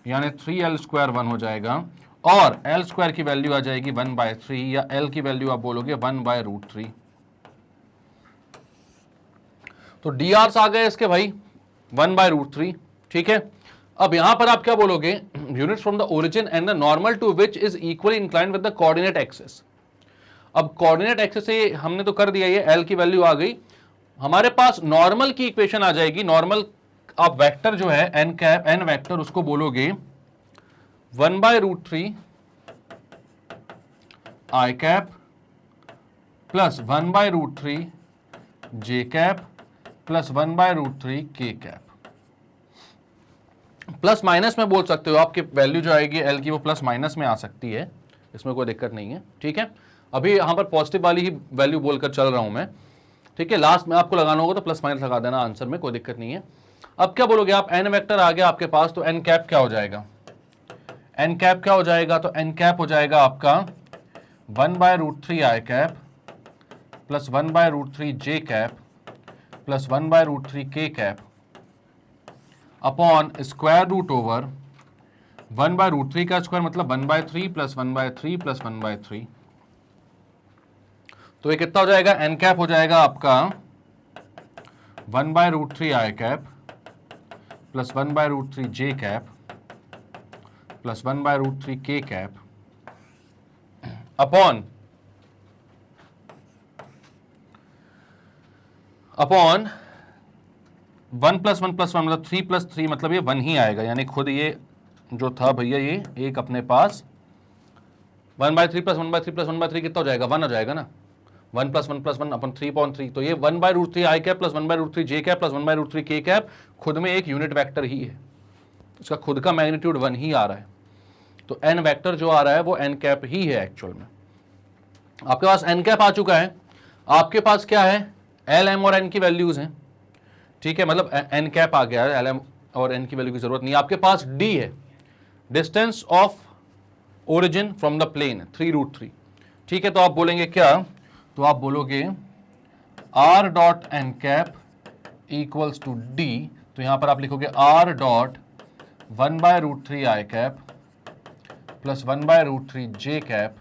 यानी 3l स्क्वायर 1 हो जाएगा, और एल स्क्वायर की वैल्यू आ जाएगी 1/3, या एल की वैल्यू आप बोलोगे 1/√3। तो डी आर्स आ गए इसके भाई 1/√3। ठीक है, अब यहां पर आप क्या बोलोगे, units from the origin and the normal to which is equally inclined with the coordinate axis. अब कोऑर्डिनेट एक्सिस से हमने तो कर दिया, ये एल की वैल्यू आ गई, हमारे पास नॉर्मल की इक्वेशन आ जाएगी। नॉर्मल आप वेक्टर जो है एन कैप, एन वेक्टर, उसको बोलोगे 1/√3 I cap plus 1/√3 J cap plus 1/√3 K cap. Plus minus में बोल सकते हो, आपकी वैल्यू जो आएगी एल की वो प्लस माइनस में आ सकती है, इसमें कोई दिक्कत नहीं है। ठीक है, अभी यहां पर पॉजिटिव वाली ही वैल्यू बोलकर चल रहा हूं मैं। ठीक है, लास्ट में आपको लगाना होगा तो प्लस माइनस लगा देना आंसर में, कोई दिक्कत नहीं है। अब क्या बोलोगे आप, एन वेक्टर आ गया आपके पास, तो एन कैप क्या हो जाएगा, एन कैप क्या हो जाएगा, तो एन कैप हो जाएगा आपका 1/√3 I cap plus 1/√3 J cap plus 1/√3 K cap upon square root over 1/√3 का स्क्वायर मतलब 1/3 प्लस 1/3 प्लस 1/3। तो ये कितना हो जाएगा, एन कैप हो जाएगा आपका 1/√3 I cap plus 1/√3 J cap plus 1/√3 K cap upon 1 + 1 + 1 मतलब 3 + 3 मतलब ये 1 ही आएगा, यानी खुद ये जो था भैया ये एक अपने पास 1/3 + 1/3 + 1/3 कितना हो जाएगा, 1 हो जाएगा ना, 1 + 1 + 1 अपन 3/3, तो ये 1/√3 I cap plus 1/√3 J cap plus 1/√3 K cap खुद में एक यूनिट वेक्टर ही है, इसका खुद का मैग्नीट्यूड 1 ही आ रहा है। तो एन वेक्टर जो आ रहा है वो एन कैप ही है एक्चुअल में। आपके पास एन कैप आ चुका है, आपके पास क्या है, एल एम और एन की वैल्यूज हैं। ठीक है, मतलब एन कैप आ गया है, एल एम और एन की वैल्यू की जरूरत नहीं। आपके पास डी है, distance of origin from the plane 3√3। ठीक है, तो आप बोलेंगे क्या, तो आप बोलोगे are dot N cap equals to D, तो यहां पर आप लिखोगे R dot 1/√3 I cap plus 1/√3 J cap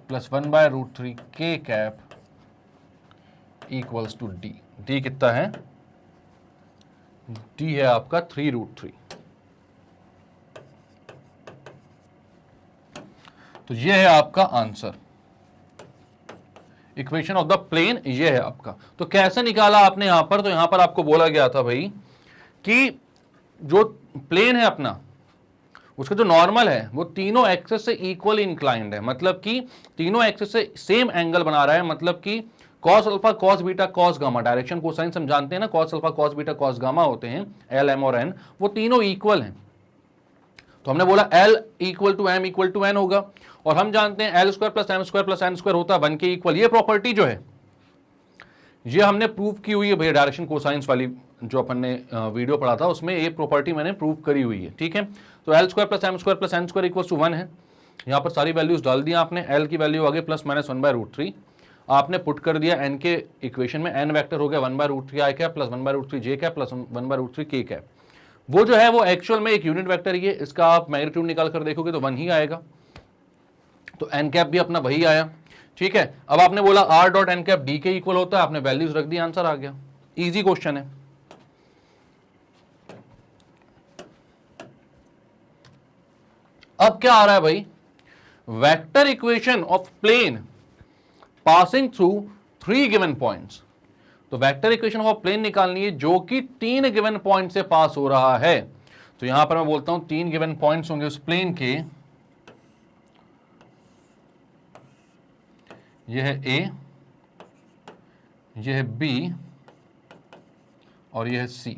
plus 1/√3 K cap equals to D. D कितना है, डी है आपका 3√3। तो ये है आपका answer, equation of the plane ये है आपका। तो कैसे निकाला आपने यहां पर, तो यहां पर आपको बोला गया था भाई कि जो प्लेन है अपना, उसका जो नॉर्मल है वो तीनों एक्सिस से इक्वल इंक्लाइंड है, मतलब कि तीनों एक्सिस से सेम एंगल बना रहा है, मतलब कि cos alpha cos beta cos gamma, direction cosine हम जानते हैं ना, cos alpha cos beta cos gamma होते हैं, एल एम और एन, वो तीनों इक्वल हैं। तो हमने बोला L equal to M equal to N होगा, और हम जानते हैं L square plus M square plus N square होता है 1 के इक्वल। ये प्रॉपर्टी जो है ये हमने प्रूव की हुई है भैया, डायरेक्शन कोसाइंस वाली जो अपन ने वीडियो पढ़ा था उसमें ये प्रॉपर्टी मैंने प्रूव करी हुई है। ठीक है, तो L square plus M square plus N square equal to 1 है। यहाँ पर सारी वैल्यूज डाल दी आपने, एल की वैल्यू आ गई +-1/√3, आपने पुट कर दिया एन के इक्वेशन में, एन वेक्टर हो गया 1/√3 I cap plus 1/√3 J cap plus 1/√3 K cap. वो जो है वो एक्चुअल में एक यूनिट वेक्टर ही है, इसका आप मैग्नीट्यूड निकाल कर देखोगे तो 1 ही आएगा, तो एन कैप भी अपना वही आया। ठीक है, अब आपने बोला R dot N cap D के इक्वल होता है, आपने वैल्यूज रख दी, आंसर आ गया। इजी क्वेश्चन है। अब क्या आ रहा है भाई, vector equation of plane passing through 3 given points. तो वेक्टर इक्वेशन ऑफ प्लेन निकालनी है जो कि 3 गिवन पॉइंट से पास हो रहा है। तो यहां पर मैं बोलता हूं 3 गिवन पॉइंट्स होंगे उस प्लेन के, यह है ए, यह है बी और यह है सी।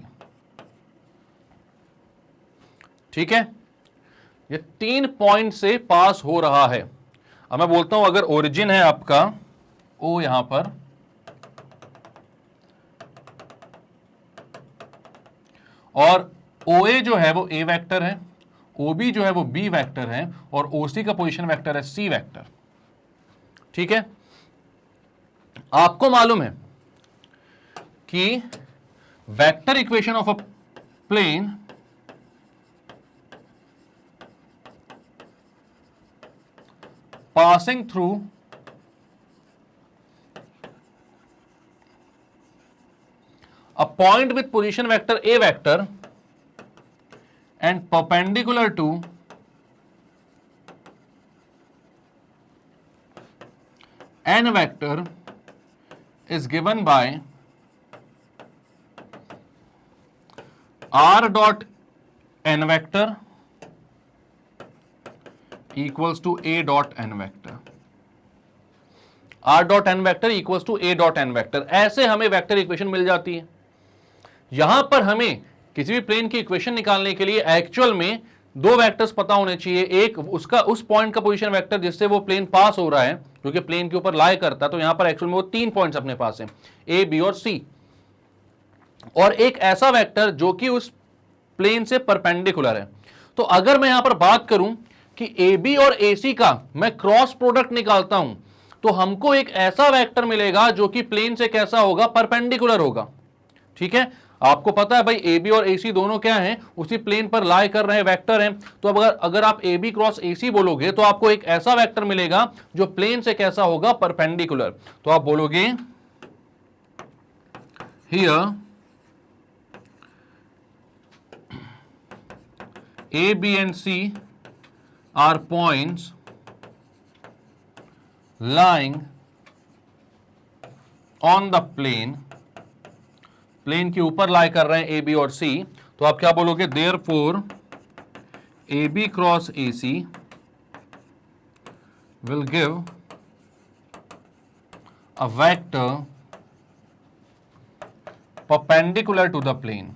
ठीक है, ये 3 पॉइंट से पास हो रहा है। अब मैं बोलता हूं अगर ओरिजिन है आपका ओ यहां पर, और ओ ए जो है वो ए वेक्टर है, ओ बी जो है वो बी वेक्टर है, और ओ सी का पोजीशन वेक्टर है सी वेक्टर। ठीक है, आपको मालूम है कि vector equation of a plane passing through a point with position vector a vector and perpendicular to n vector is given by r dot n vector equals to a dot n vector. r dot n vector equals to a dot n vector. ऐसे हमें vector equation मिल जाती है। यहां पर हमें किसी भी plane की इक्वेशन निकालने के लिए एक्चुअल में दो वेक्टर्स पता होने चाहिए। एक उसका उस पॉइंट का पोजीशन वेक्टर जिससे वो प्लेन पास हो रहा है, जो कि प्लेन के ऊपर लाई करता है। तो यहां पर एक्चुअल में वो 3 पॉइंट्स अपने पास हैं, ए बी और सी, और एक ऐसा वेक्टर जो कि उस प्लेन से परपेंडिकुलर है। तो अगर मैं यहां पर बात करूं कि ए बी और ए सी का मैं क्रॉस प्रोडक्ट निकालता हूं, तो हमको एक ऐसा वेक्टर मिलेगा जो कि प्लेन से कैसा होगा, परपेंडिकुलर होगा। ठीक है, आपको पता है भाई ए बी और ए सी दोनों क्या हैं, उसी प्लेन पर लाई कर रहे वेक्टर हैं। तो अब अगर आप ए बी क्रॉस ए सी बोलोगे तो आपको एक ऐसा वेक्टर मिलेगा जो प्लेन से कैसा होगा, परपेंडिकुलर। तो आप बोलोगे here A B and C are points lying on the plane, plane के ऊपर लाई कर रहे हैं ए बी और सी। तो आप क्या बोलोगे, therefore A B cross A C will give a vector perpendicular to the plane.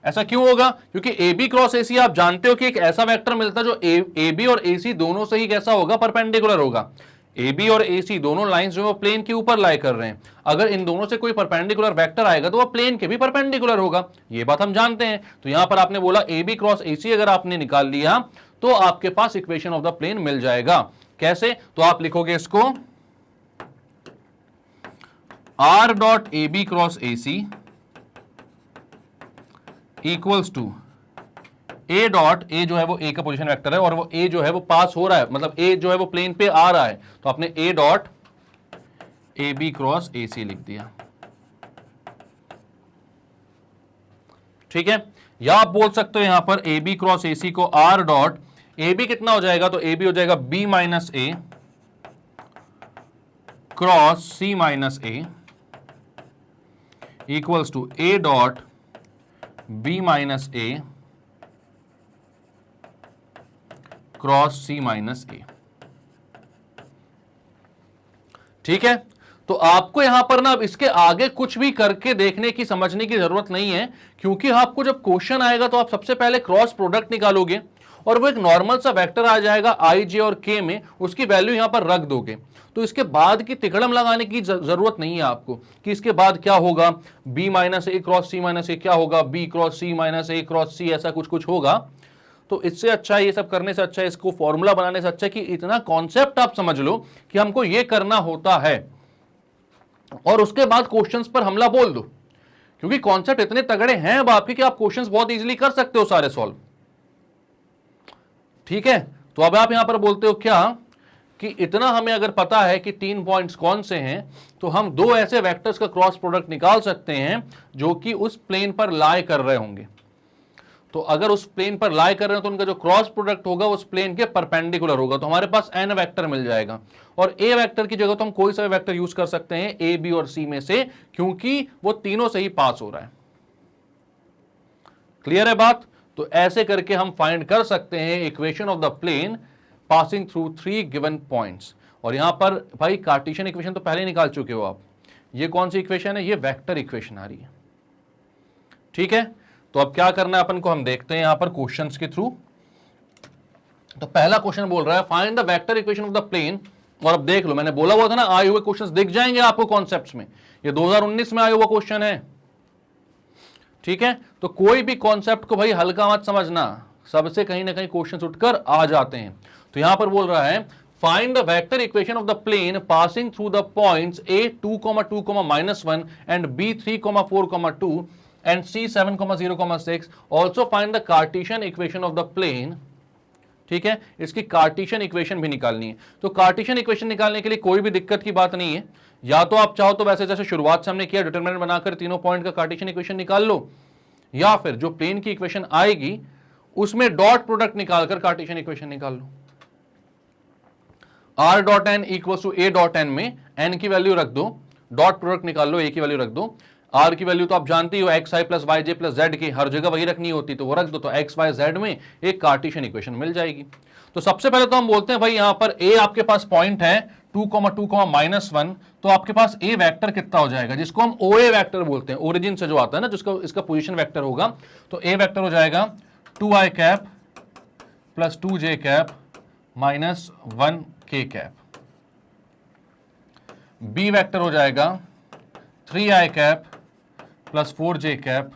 ऐसा क्यों होगा, क्योंकि ए बी क्रॉस ए सी आप जानते हो कि एक ऐसा वेक्टर मिलता है जो ए बी और ए सी दोनों से ही कैसा होगा, परपेंडिकुलर होगा। ए बी और ए सी दोनों लाइंस जो है प्लेन के ऊपर लाई कर रहे हैं। अगर इन दोनों से कोई परपेंडिकुलर वेक्टर आएगा तो वह प्लेन के भी परपेंडिकुलर होगा, ये बात हम जानते हैं। तो यहां पर आपने बोला ए बी क्रॉस ए सी अगर आपने निकाल लिया तो आपके पास इक्वेशन ऑफ द प्लेन मिल जाएगा। कैसे, तो आप लिखोगे इसको r dot a B cross A c equals to A dot, a जो है वो ए का पोजीशन वेक्टर है और वो ए जो है वो पास हो रहा है, मतलब ए जो है वो प्लेन पे आ रहा है। तो आपने a dot a B cross A c लिख दिया। ठीक है, या आप बोल सकते हो यहां पर ए बी क्रॉस ए सी को आर डॉट, ए बी कितना हो जाएगा, तो ए बी हो जाएगा b minus a cross c minus a equals to A dot b minus a cross c minus a. ठीक है, तो आपको यहां पर ना अब इसके आगे कुछ भी करके देखने की, समझने की जरूरत नहीं है, क्योंकि आपको जब क्वेश्चन आएगा तो आप सबसे पहले क्रॉस प्रोडक्ट निकालोगे और वो एक नॉर्मल सा वेक्टर आ जाएगा आई जे और के में, उसकी वैल्यू यहां पर रख दोगे। तो इसके बाद की तिकड़म लगाने की जरूरत नहीं है आपको कि इसके बाद क्या होगा, B minus a cross c minus ए क्या होगा, B cross c minus a cross सी, ऐसा कुछ कुछ होगा। तो इससे अच्छा है, ये सब करने से अच्छा है, इसको फॉर्मूला बनाने से अच्छा है कि इतना कॉन्सेप्ट आप समझ लो कि हमको ये करना होता है और उसके बाद क्वेश्चंस पर हमला बोल दो, क्योंकि कॉन्सेप्ट इतने तगड़े हैं अब आपके कि आप क्वेश्चंस बहुत इजीली कर सकते हो सारे सॉल्व। ठीक है, तो अब आप यहां पर बोलते हो क्या कि इतना हमें अगर पता है कि 3 पॉइंट्स कौन से हैं, तो हम दो ऐसे वेक्टर्स का क्रॉस प्रोडक्ट निकाल सकते हैं जो कि उस प्लेन पर लाई कर रहे होंगे। तो अगर उस प्लेन पर लाई कर रहे हो तो उनका जो क्रॉस प्रोडक्ट होगा उस प्लेन के परपेंडिकुलर होगा। तो हमारे पास एन वेक्टर मिल जाएगा और ए वेक्टर की जगह तो हम कोई सा वेक्टर यूज कर सकते हैं ए बी और सी में से, क्योंकि वो तीनों से ही पास हो रहा है। क्लियर है बात। तो ऐसे करके हम फाइंड कर सकते हैं equation of the plane passing through 3 given points. और यहां पर भाई कार्टेशियन इक्वेशन तो पहले निकाल चुके हो आप। ये कौन सी इक्वेशन है, ये वेक्टर इक्वेशन आ रही है। ठीक है, तो अब क्या करना है अपन को, हम देखते हैं यहां पर क्वेश्चंस के थ्रू। तो पहला क्वेश्चन बोल रहा है find the vector equation of the plane. और अब देख लो, मैंने बोला हुआ था ना आए हुए क्वेश्चंस दिख जाएंगे आपको कॉन्सेप्ट्स में। ये 2019 में आया हुआ क्वेश्चन है। ठीक है, तो कोई भी कॉन्सेप्ट को भाई हल्का मत समझना, सबसे कहीं ना कहीं क्वेश्चंस उठकर आ जाते हैं। तो यहां पर बोल रहा है Find the vector equation of the plane passing through the points A 2, 2, -1 and B 3, 4, 2 and C 7, 0, 6. Also find the Cartesian equation of the plane. ठीक है, इसकी कार्टेशियन इक्वेशन भी निकालनी है। तो कार्टेशियन इक्वेशन निकालने के लिए कोई भी दिक्कत की बात नहीं है, या तो आप चाहो तो वैसे जैसे शुरुआत से हमने किया डिटरमिनेंट बनाकर तीनों पॉइंट का कार्टेशियन इक्वेशन निकाल लो, या फिर जो प्लेन की इक्वेशन आएगी उसमें डॉट प्रोडक्ट निकालकर कार्टेशियन इक्वेशन निकाल लो। r dot N equals to a dot N में n की वैल्यू रख दो, डॉट प्रोडक्ट निकाल लो, a की वैल्यू रख दो। r की वैल्यू तो आप जानती हो एक्स आई प्लस वाई जे प्लस जेड की, हर जगह वही रखनी होती, तो वो रख दो, तो एक्स वाई जेड में एक कार्टेशियन इक्वेशन मिल जाएगी। तो सबसे पहले तो हम बोलते हैं भाई यहां पर a आपके पास पॉइंट है 2, 2, -1, तो आपके पास a वेक्टर कितना हो जाएगा, जिसको हम OA वेक्टर बोलते हैं, ओरिजिन से जो आता है ना, जिसका इसका पोजीशन वेक्टर होगा, तो a वेक्टर हो जाएगा 2i cap plus 2j cap minus 1k cap. b vector हो जाएगा 3i cap plus 4j cap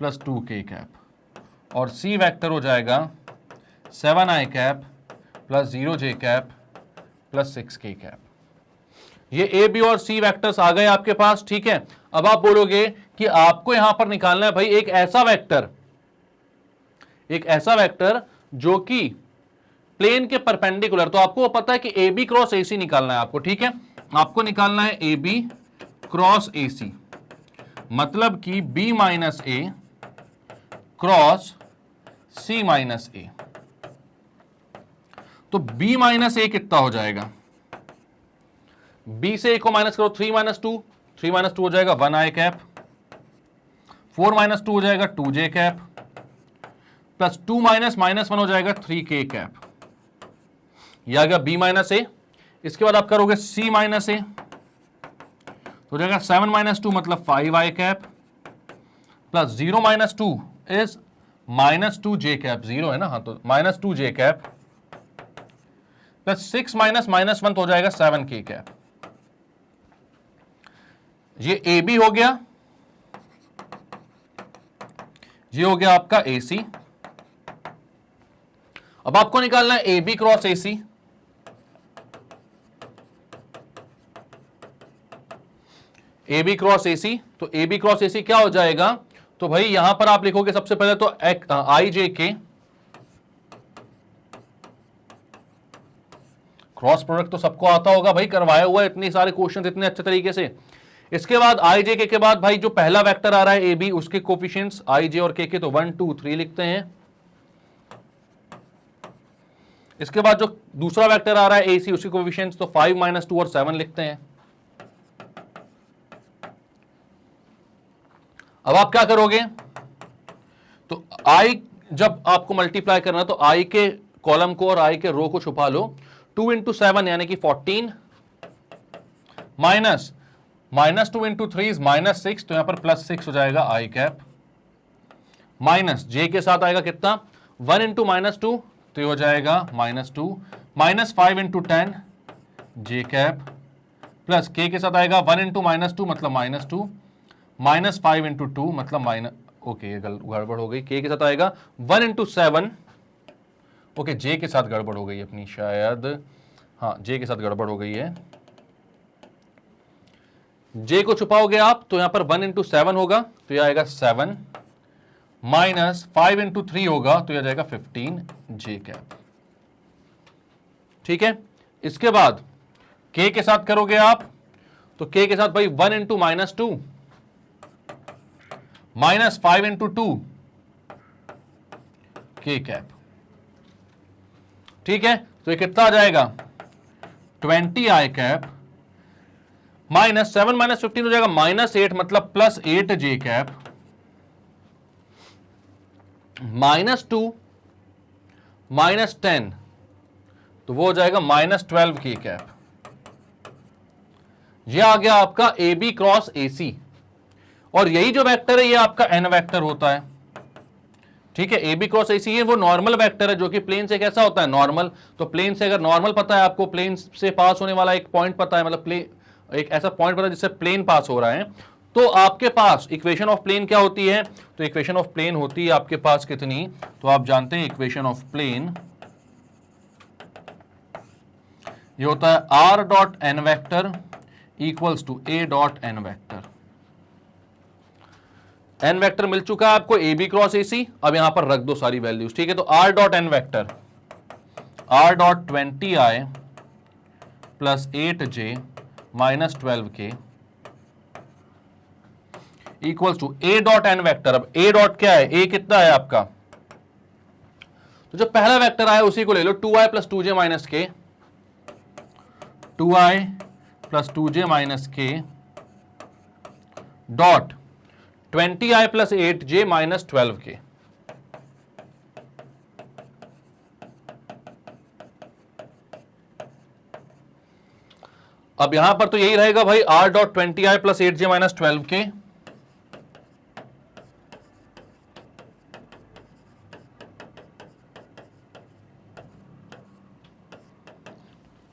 plus 2k cap, और c वेक्टर हो जाएगा 7i cap plus 0j cap plus 6k cap. ये a, b और c vectors आ गए आपके पास, ठीक है। अब आप बोलोगे कि आपको यहां पर निकालना है भाई एक ऐसा वेक्टर जो कि प्लेन के परपेंडिकुलर, तो आपको पता है कि ए बी क्रॉस ए सी निकालना है आपको, ठीक है। आपको निकालना है ए बी क्रॉस ए सी, मतलब कि B minus a cross c minus ए। तो b माइनस ए कितना हो जाएगा, b से a को माइनस करो, 3 - 2, 3 - 2 हो जाएगा 1i कैप, 4 - 2 हो जाएगा 2j कैप, प्लस 2 -1 हो जाएगा 3k कैप। यह आ गया b माइनस ए। इसके बाद आप करोगे c माइनस ए, तो हो जाएगा 7 - 2 मतलब 5i cap, plus 0 - 2 is -2j cap, 0 है ना, हाँ, तो -2j कैप, प्लस 6 -1 तो हो जाएगा 7k कैप। ये AB हो गया, ये हो गया आपका AC। अब आपको निकालना है AB cross AC। AB cross AC, तो AB क्रॉस AC क्या हो जाएगा, तो भाई यहां पर आप लिखोगे सबसे पहले तो IJK, क्रॉस प्रोडक्ट तो सबको आता होगा भाई, करवाया हुआ है इतने सारे क्वेश्चन इतने अच्छे तरीके से। इसके बाद IJK के बाद भाई जो पहला वेक्टर आ रहा है AB, उसके कोफिशिएंट्स IJ और KK तो 1, 2, 3 लिखते हैं। इसके बाद जो दूसरा वेक्टर आ रहा है AC, उसके कोफिशिएंट्स तो 5, -2 और 7 लिखते हैं। अब आप क्या करोगे, तो I जब आपको मल्टीप्लाई करना तो I के कॉलम को और I के रो को छुपा लो, 2 × 7 यानी कि 14, माइनस -2 × 3 इज -6, तो यहां पर +6 हो जाएगा I कैप, माइनस J के साथ आएगा कितना 1 × -2, तो ये हो जाएगा -2, -5 × 10 J कैप, प्लस K के साथ आएगा 1 × -2 मतलब -2, -5 × 2 मतलब ओके, ये गड़बड़ हो गई, K के साथ आएगा 1 × 7, ओके, J के साथ गड़बड़ हो गई अपनी शायद, हाँ J के साथ गड़बड़ हो गई है। J को छुपाओगे आप तो यहां पर 1 × 7 होगा, तो यह आएगा 7, -5 × 3 होगा, तो यह जाएगा 15 J कैप, ठीक है। इसके बाद K के साथ करोगे आप, तो K के साथ भाई 1 × -2 -5 × 2 K कैप, ठीक है। तो ये कितना आ जाएगा 20i कैप, -7 - 15 हो जाएगा -8 मतलब +8j कैप, -2 -10 तो वो हो जाएगा -12k कैप। ये आ गया आपका AB क्रॉस AC, और यही जो वेक्टर है ये आपका n वेक्टर होता है, ठीक है। AB क्रॉस AC ये वो नॉर्मल वेक्टर है जो कि प्लेन से कैसा होता है, नॉर्मल। तो प्लेन से अगर नॉर्मल पता है आपको, प्लेन से पास होने वाला एक पॉइंट पता है, मतलब एक ऐसा पॉइंट पता है जिससे प्लेन पास हो रहा है, तो आपके पास इक्वेशन ऑफ प्लेन क्या होती है, तो इक्वेशन ऑफ प्लेन होती है आपके पास कितनी, तो आप जानते हैं इक्वेशन ऑफ प्लेन ये होता है r dot N vector equals to A dot N vector. N vector मिल चुका है आपको ए बी क्रॉस ए सी, अब यहां पर रख दो सारी वैल्यूज, ठीक है। तो R dot N vector R dot 20i plus 8j minus 12k equals to A dot N vector. अब ए डॉट क्या है, ए कितना है आपका, तो जो पहला वेक्टर आया उसी को ले लो, 2i plus 2j minus K, 2i plus 2j minus K dot 20i plus 8j minus 12k। अब यहां पर तो यही रहेगा भाई, r dot 20i plus 8j minus 12k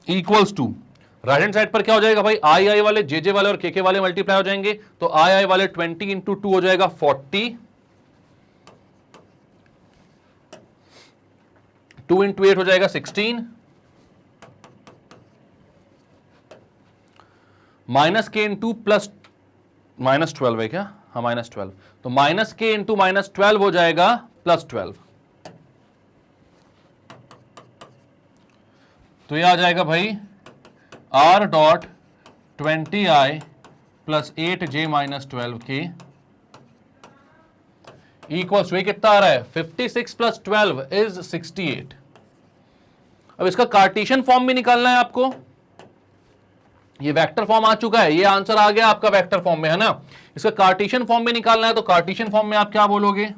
equals to, right hand side पर क्या हो जाएगा भाई, आई आई वाले जे जे वाले और के वाले मल्टीप्लाई हो जाएंगे, तो आई आई वाले 20 इंटू 2 हो जाएगा 40, 2 इंटू 8 हो जाएगा 16, माइनस के इंटू प्लस माइनस 12 है क्या, हाँ माइनस 12, तो माइनस के इंटू माइनस 12 हो जाएगा प्लस 12, तो ये आ जाएगा भाई R dot 20i plus 8j minus 12k equals to कितना आ रहा है, 56 प्लस 12 इज 68। अब इसका कार्टेशियन फॉर्म भी निकालना है आपको, ये वेक्टर फॉर्म आ चुका है, ये आंसर आ गया आपका वेक्टर फॉर्म में, है ना। इसका कार्टेशियन फॉर्म भी निकालना है, तो कार्टेशियन फॉर्म में आप क्या बोलोगे,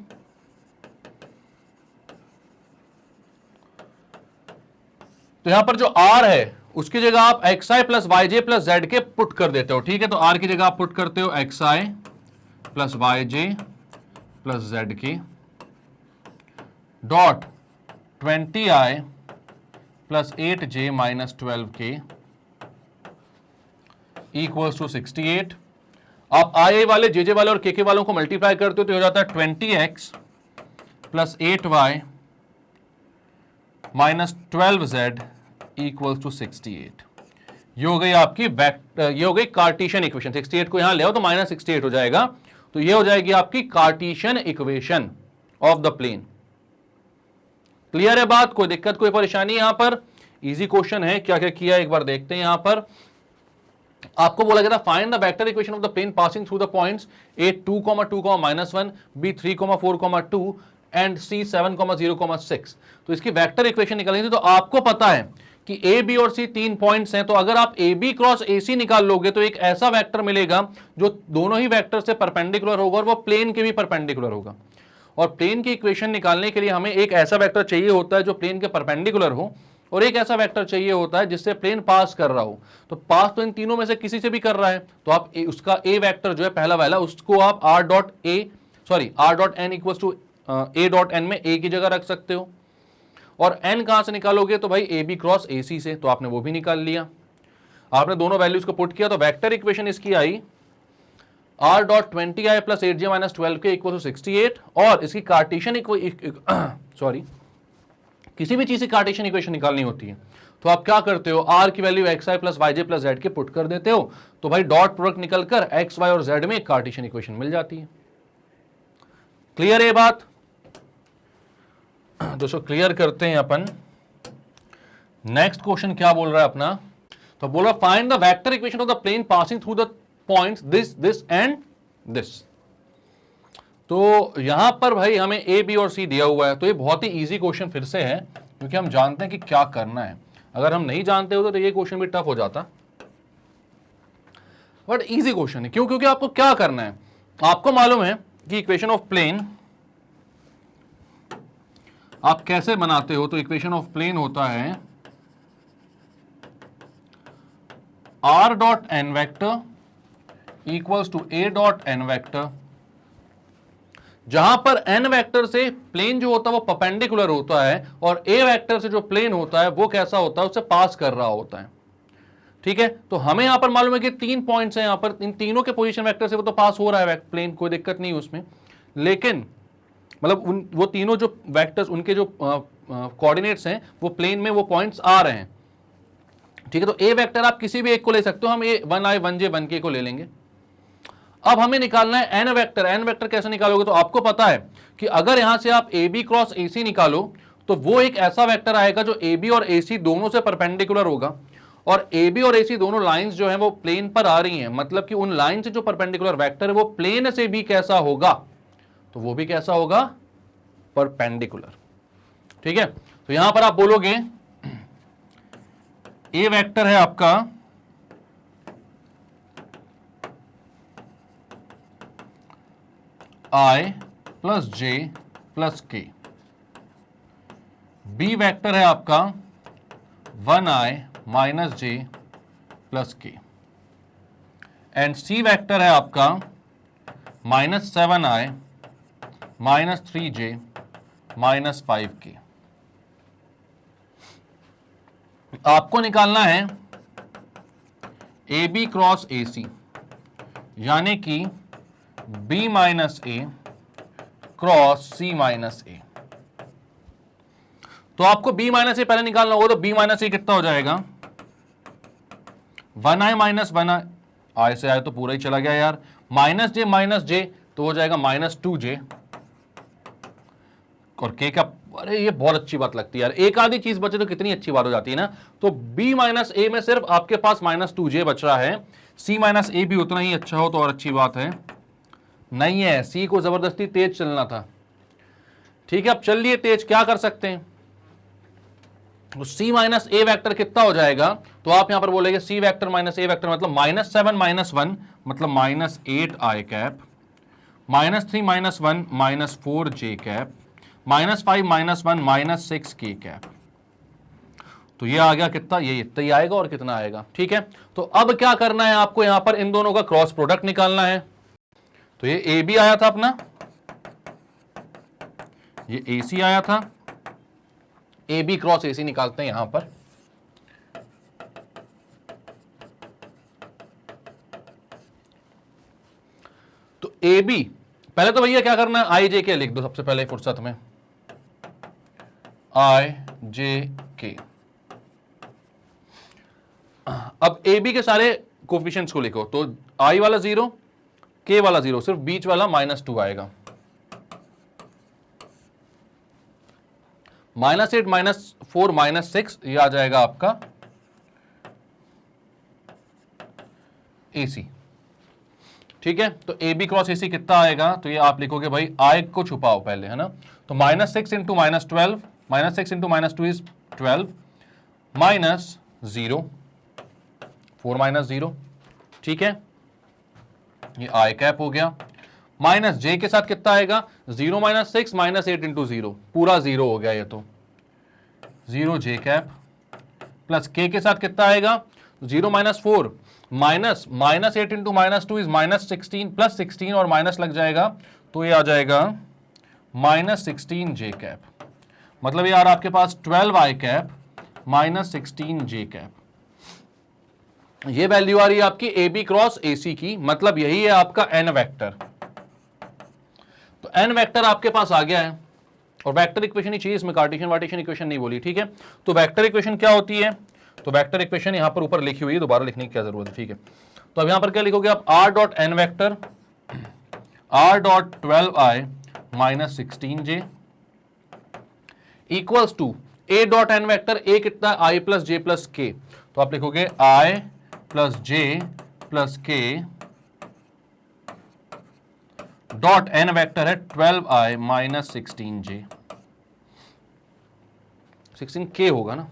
तो यहां पर जो r है उसकी जगह आप xi plus yj plus zk put कर देते हो, ठीक है। तो r की जगह आप पुट करते हो xi plus yj plus zk dot 20i plus 8j minus 12k equals to 68। आप आई वाले जे जे वाले और के वालों को मल्टीप्लाई करते हो तो हो जाता है 20x plus 8y minus 12z equals to 68। ये हो गई आपकी ये हो गई कार्टेशियन इक्वेशन। 68 को यहां ले आओ तो माइनस 68 हो जाएगा, तो ये हो जाएगी आपकी cartesian equation of the plane. Clear है बात, कोई दिक्कत कोई परेशानी, यहां पर इजी क्वेश्चन है। क्या क्या किया एक बार देखते हैं। यहां पर आपको बोला गया था find the vector equation of the plane passing through the points a 2, 2, -1, b 3, 4, 2 and c 7, 0, 6। तो इसकी वेक्टर इक्वेशन निकालनी थी। तो आपको पता है कि a b और c 3 पॉइंट्स हैं, तो अगर आप a b cross a c निकाल लोगे तो एक ऐसा वेक्टर मिलेगा जो दोनों ही वेक्टर से परपेंडिकुलर होगा और वो प्लेन के भी परपेंडिकुलर होगा। और प्लेन की इक्वेशन निकालने के लिए हमें एक ऐसा वेक्टर चाहिए होता है जो प्लेन के परपेंडिकुलर हो, और एक ऐसा वेक्टर चाहिए होता है जिससे प्लेन पास कर रहा हो। तो पास तो इन तीनों में से किसी से भी कर रहा है, तो आप उसका ए वेक्टर जो है पहला वाला, उसको आप r dot n equals to a dot n में a की जगह रख सकते हो। और n कहां से निकालोगे, तो भाई ab क्रॉस ac से, तो आपने वो भी निकाल लिया। आपने दोनों वैल्यूज को पुट किया तो वेक्टर इक्वेशन इसकी आई r dot 20i plus 8j minus 12k equal to 68। और इसकी कार्टेशियन किसी भी चीज की कार्टेशियन इक्वेशन निकालनी होती है तो आप क्या करते हो, r की value xi plus yj plus z के पुट कर देते हो, तो भाई डॉट प्रोडक्ट निकलकर x y और z में एक कार्टेशियन इक्वेशन मिल जाती है। क्लियर है बात दोस्तों, क्लियर करते हैं अपन। नेक्स्ट क्वेश्चन क्या बोल रहा है अपना, तो बोल रहा find the vector equation of the plane passing through the points this and this. तो यहां पर भाई हमें ए बी और सी दिया हुआ है, तो ये बहुत ही इजी क्वेश्चन फिर से है क्योंकि हम जानते हैं कि क्या करना है। अगर हम नहीं जानते होते तो ये क्वेश्चन भी टफ हो जाता, बट इजी क्वेश्चन है। क्यों? क्योंकि आपको क्या करना है, आपको मालूम है कि इक्वेशन ऑफ प्लेन आप कैसे बनाते हो। तो इक्वेशन ऑफ प्लेन होता है r dot N vector equals to a dot N vector, जहां पर n वेक्टर से प्लेन जो होता है वो परपेंडिकुलर होता है और a वेक्टर से जो प्लेन होता है वो कैसा होता है, उससे पास कर रहा होता है। ठीक है, तो हमें यहां पर मालूम है कि 3 पॉइंट्स हैं, यहां पर इन तीनों के पोजीशन वेक्टर से वो तो पास हो रहा है प्लेन, कोई दिक्कत नहीं उसमें। लेकिन मतलब वो तीनों जो वेक्टर्स उनके जो कोऑर्डिनेट्स हैं वो प्लेन में वो पॉइंट्स आ रहे हैं। ठीक है, तो ए वेक्टर आप किसी भी एक को ले सकते हो, हम ए 1i 1j 1k को ले लेंगे। अब हमें निकालना है एन वेक्टर। एन वेक्टर कैसे निकालोगे, तो आपको पता है कि अगर यहां से आप ए बी क्रॉस ए सी निकालो तो वो एक ऐसा वेक्टर आएगा जो ए बी और ए सी दोनों से परपेंडिकुलर होगा, और ए बी और ए सी दोनों लाइंस जो है वो प्लेन पर आ रही हैं, मतलब कि उन लाइन से जो परपेंडिकुलर वेक्टर है वो प्लेन से भी कैसा होगा, तो वो भी कैसा होगा, परपेंडिकुलर। ठीक है, तो यहां पर आप बोलोगे ए वेक्टर है आपका i plus j plus k, b vector है आपका 1i minus j plus k, and c vector है आपका -7i minus 3j minus 5k। आपको निकालना है ए बी क्रॉस ए सी, यानी कि b minus a cross c minus ए। तो आपको b माइनस ए पहले निकालना होगा, तो b माइनस ए कितना हो जाएगा, 1i माइनस 1i, आई से आए तो पूरा ही चला गया यार, माइनस जे तो हो जाएगा -2j, और k का, अरे ये बहुत अच्छी बात लगती है यार, एक आधी चीज बचे तो कितनी अच्छी बात हो जाती है ना। तो b माइनस ए में सिर्फ आपके पास -2j बच रहा है, c माइनस ए भी उतना ही अच्छा हो तो और अच्छी बात है, नहीं है, c को जबरदस्ती तेज चलना था। ठीक है, अब चलिए तेज क्या कर सकते हैं, तो c माइनस ए वैक्टर कितना हो जाएगा, तो आप यहां पर बोलेंगे c वैक्टर माइनस ए वैक्टर मतलब -7 माइनस 1 मतलब -8i cap, -3 minus 1 -4j cap, -5 minus 1 -6k cap. तो ये आ गया कितना, ये इतना ही आएगा, और कितना आएगा। ठीक है, तो अब क्या करना है आपको, यहां पर इन दोनों का क्रॉस प्रोडक्ट निकालना है। तो ये ए बी आया था अपना, ये ए सी आया था, ए बी क्रॉस ए सी निकालते हैं यहां पर। तो ए बी, पहले तो भैया क्या करना है, आई जे के लिख दो सबसे पहले फुर्सत में, आई जे के। अब ए बी के सारे कोफिशिएंट्स को लिखो, तो आई वाला 0, के वाला 0, सिर्फ बीच वाला -2 आएगा, -8 -4 -6, ये आ जाएगा आपका ए सी। ठीक है, तो ए बी क्रॉस ए सी कितना आएगा, तो ये आप लिखोगे भाई आई को छुपाओ पहले, है ना, तो -6 इंटू -12, -6 इंटू -2 इज 12, -0, 4 -0। ठीक है, ये आई कैप हो गया, माइनस जे के साथ कितना आएगा, 0 -6 -8 इंटू 0, पूरा 0 हो गया ये, तो 0 जे कैप, प्लस के साथ कितना आएगा, 0 -4 -8 इंटू -2 इज -16, प्लस 16 और माइनस लग जाएगा, तो ये आ जाएगा -16 जे कैप, मतलब यार आपके पास 12 आई कैप -16 जे कैप। ये वैल्यू आ रही है आपकी ए बी क्रॉस ए सी की, मतलब यही है आपका एन वेक्टर। तो एन वेक्टर आपके पास आ गया है, और वेक्टर इक्वेशन ही चाहिए इसमें, कार्टेशियन वार्टेशियन इक्वेशन नहीं बोली। ठीक है, तो वेक्टर इक्वेशन क्या होती है, तो वेक्टर इक्वेशन यहां पर ऊपर लिखी हुई है, दोबारा लिखने की क्या जरूरत है। ठीक है, तो अब यहां पर क्या लिखोगे आप, r dot N vector r dot 12i -16j equals to a dot N vector, a कितना, i plus j plus k, तो आप लिखोगे i plus j plus k dot N vector है 12i -16j, 16k होगा ना।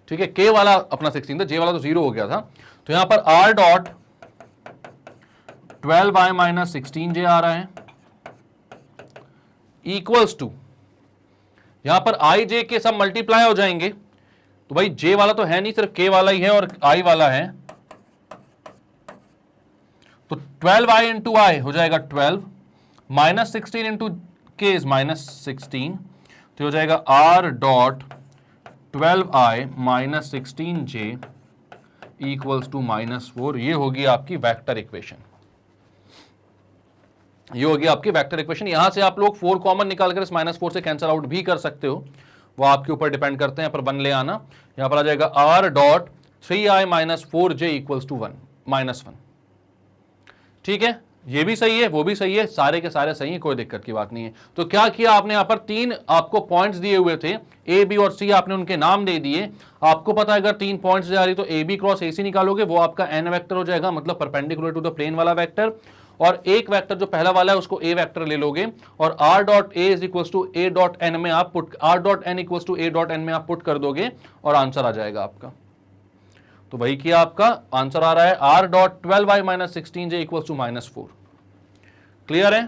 ठीक है, k वाला अपना 16 था, j वाला तो 0 हो गया था, तो यहां पर r डॉट 12i -16j आ रहा है, इक्वल्स टू, यहां पर i j के सब मल्टीप्लाई हो जाएंगे, तो भाई j वाला तो है नहीं, सिर्फ k वाला ही है और i वाला है, तो 12i इंटू आई हो जाएगा 12, -16 इंटू k इज -16, तो हो जाएगा r dot 12i -16j equals to -4। ये होगी आपकी वेक्टर इक्वेशन। ये होगी आपकी वेक्टर इक्वेशन। यहां से आप लोग 4 कॉमन निकालकर इस -4 से कैंसिल आउट भी कर सकते हो, वो आपके ऊपर डिपेंड करते हैं। यहाँ पर 1 ले आना, यहां पर आ जाएगा r dot 3i minus 4j equals to 1 -1। ठीक है, ये भी सही है, वो भी सही है, सारे के सारे सही है, कोई दिक्कत की बात नहीं है। तो क्या किया आपने, यहाँ पर 3 आपको पॉइंट्स दिए हुए थे, ए बी और सी, आपने उनके नाम दे दिए। आपको पता है अगर 3 पॉइंट्स जा रही तो ए बी क्रॉस ए सी निकालोगे, वो आपका एन वेक्टर हो जाएगा, मतलब परपेंडिकुलर टू द प्लेन वाला वेक्टर। और एक वेक्टर जो पहला वाला है उसको ए वेक्टर ले लोगे, और r dot a is equal to A dot N में आप put, r dot N equal to A dot N में आप पुट कर दोगे और आंसर आ जाएगा आपका। तो वही किया, आपका आंसर आ रहा है r dot 12i minus 16j equal to -4। Clear है?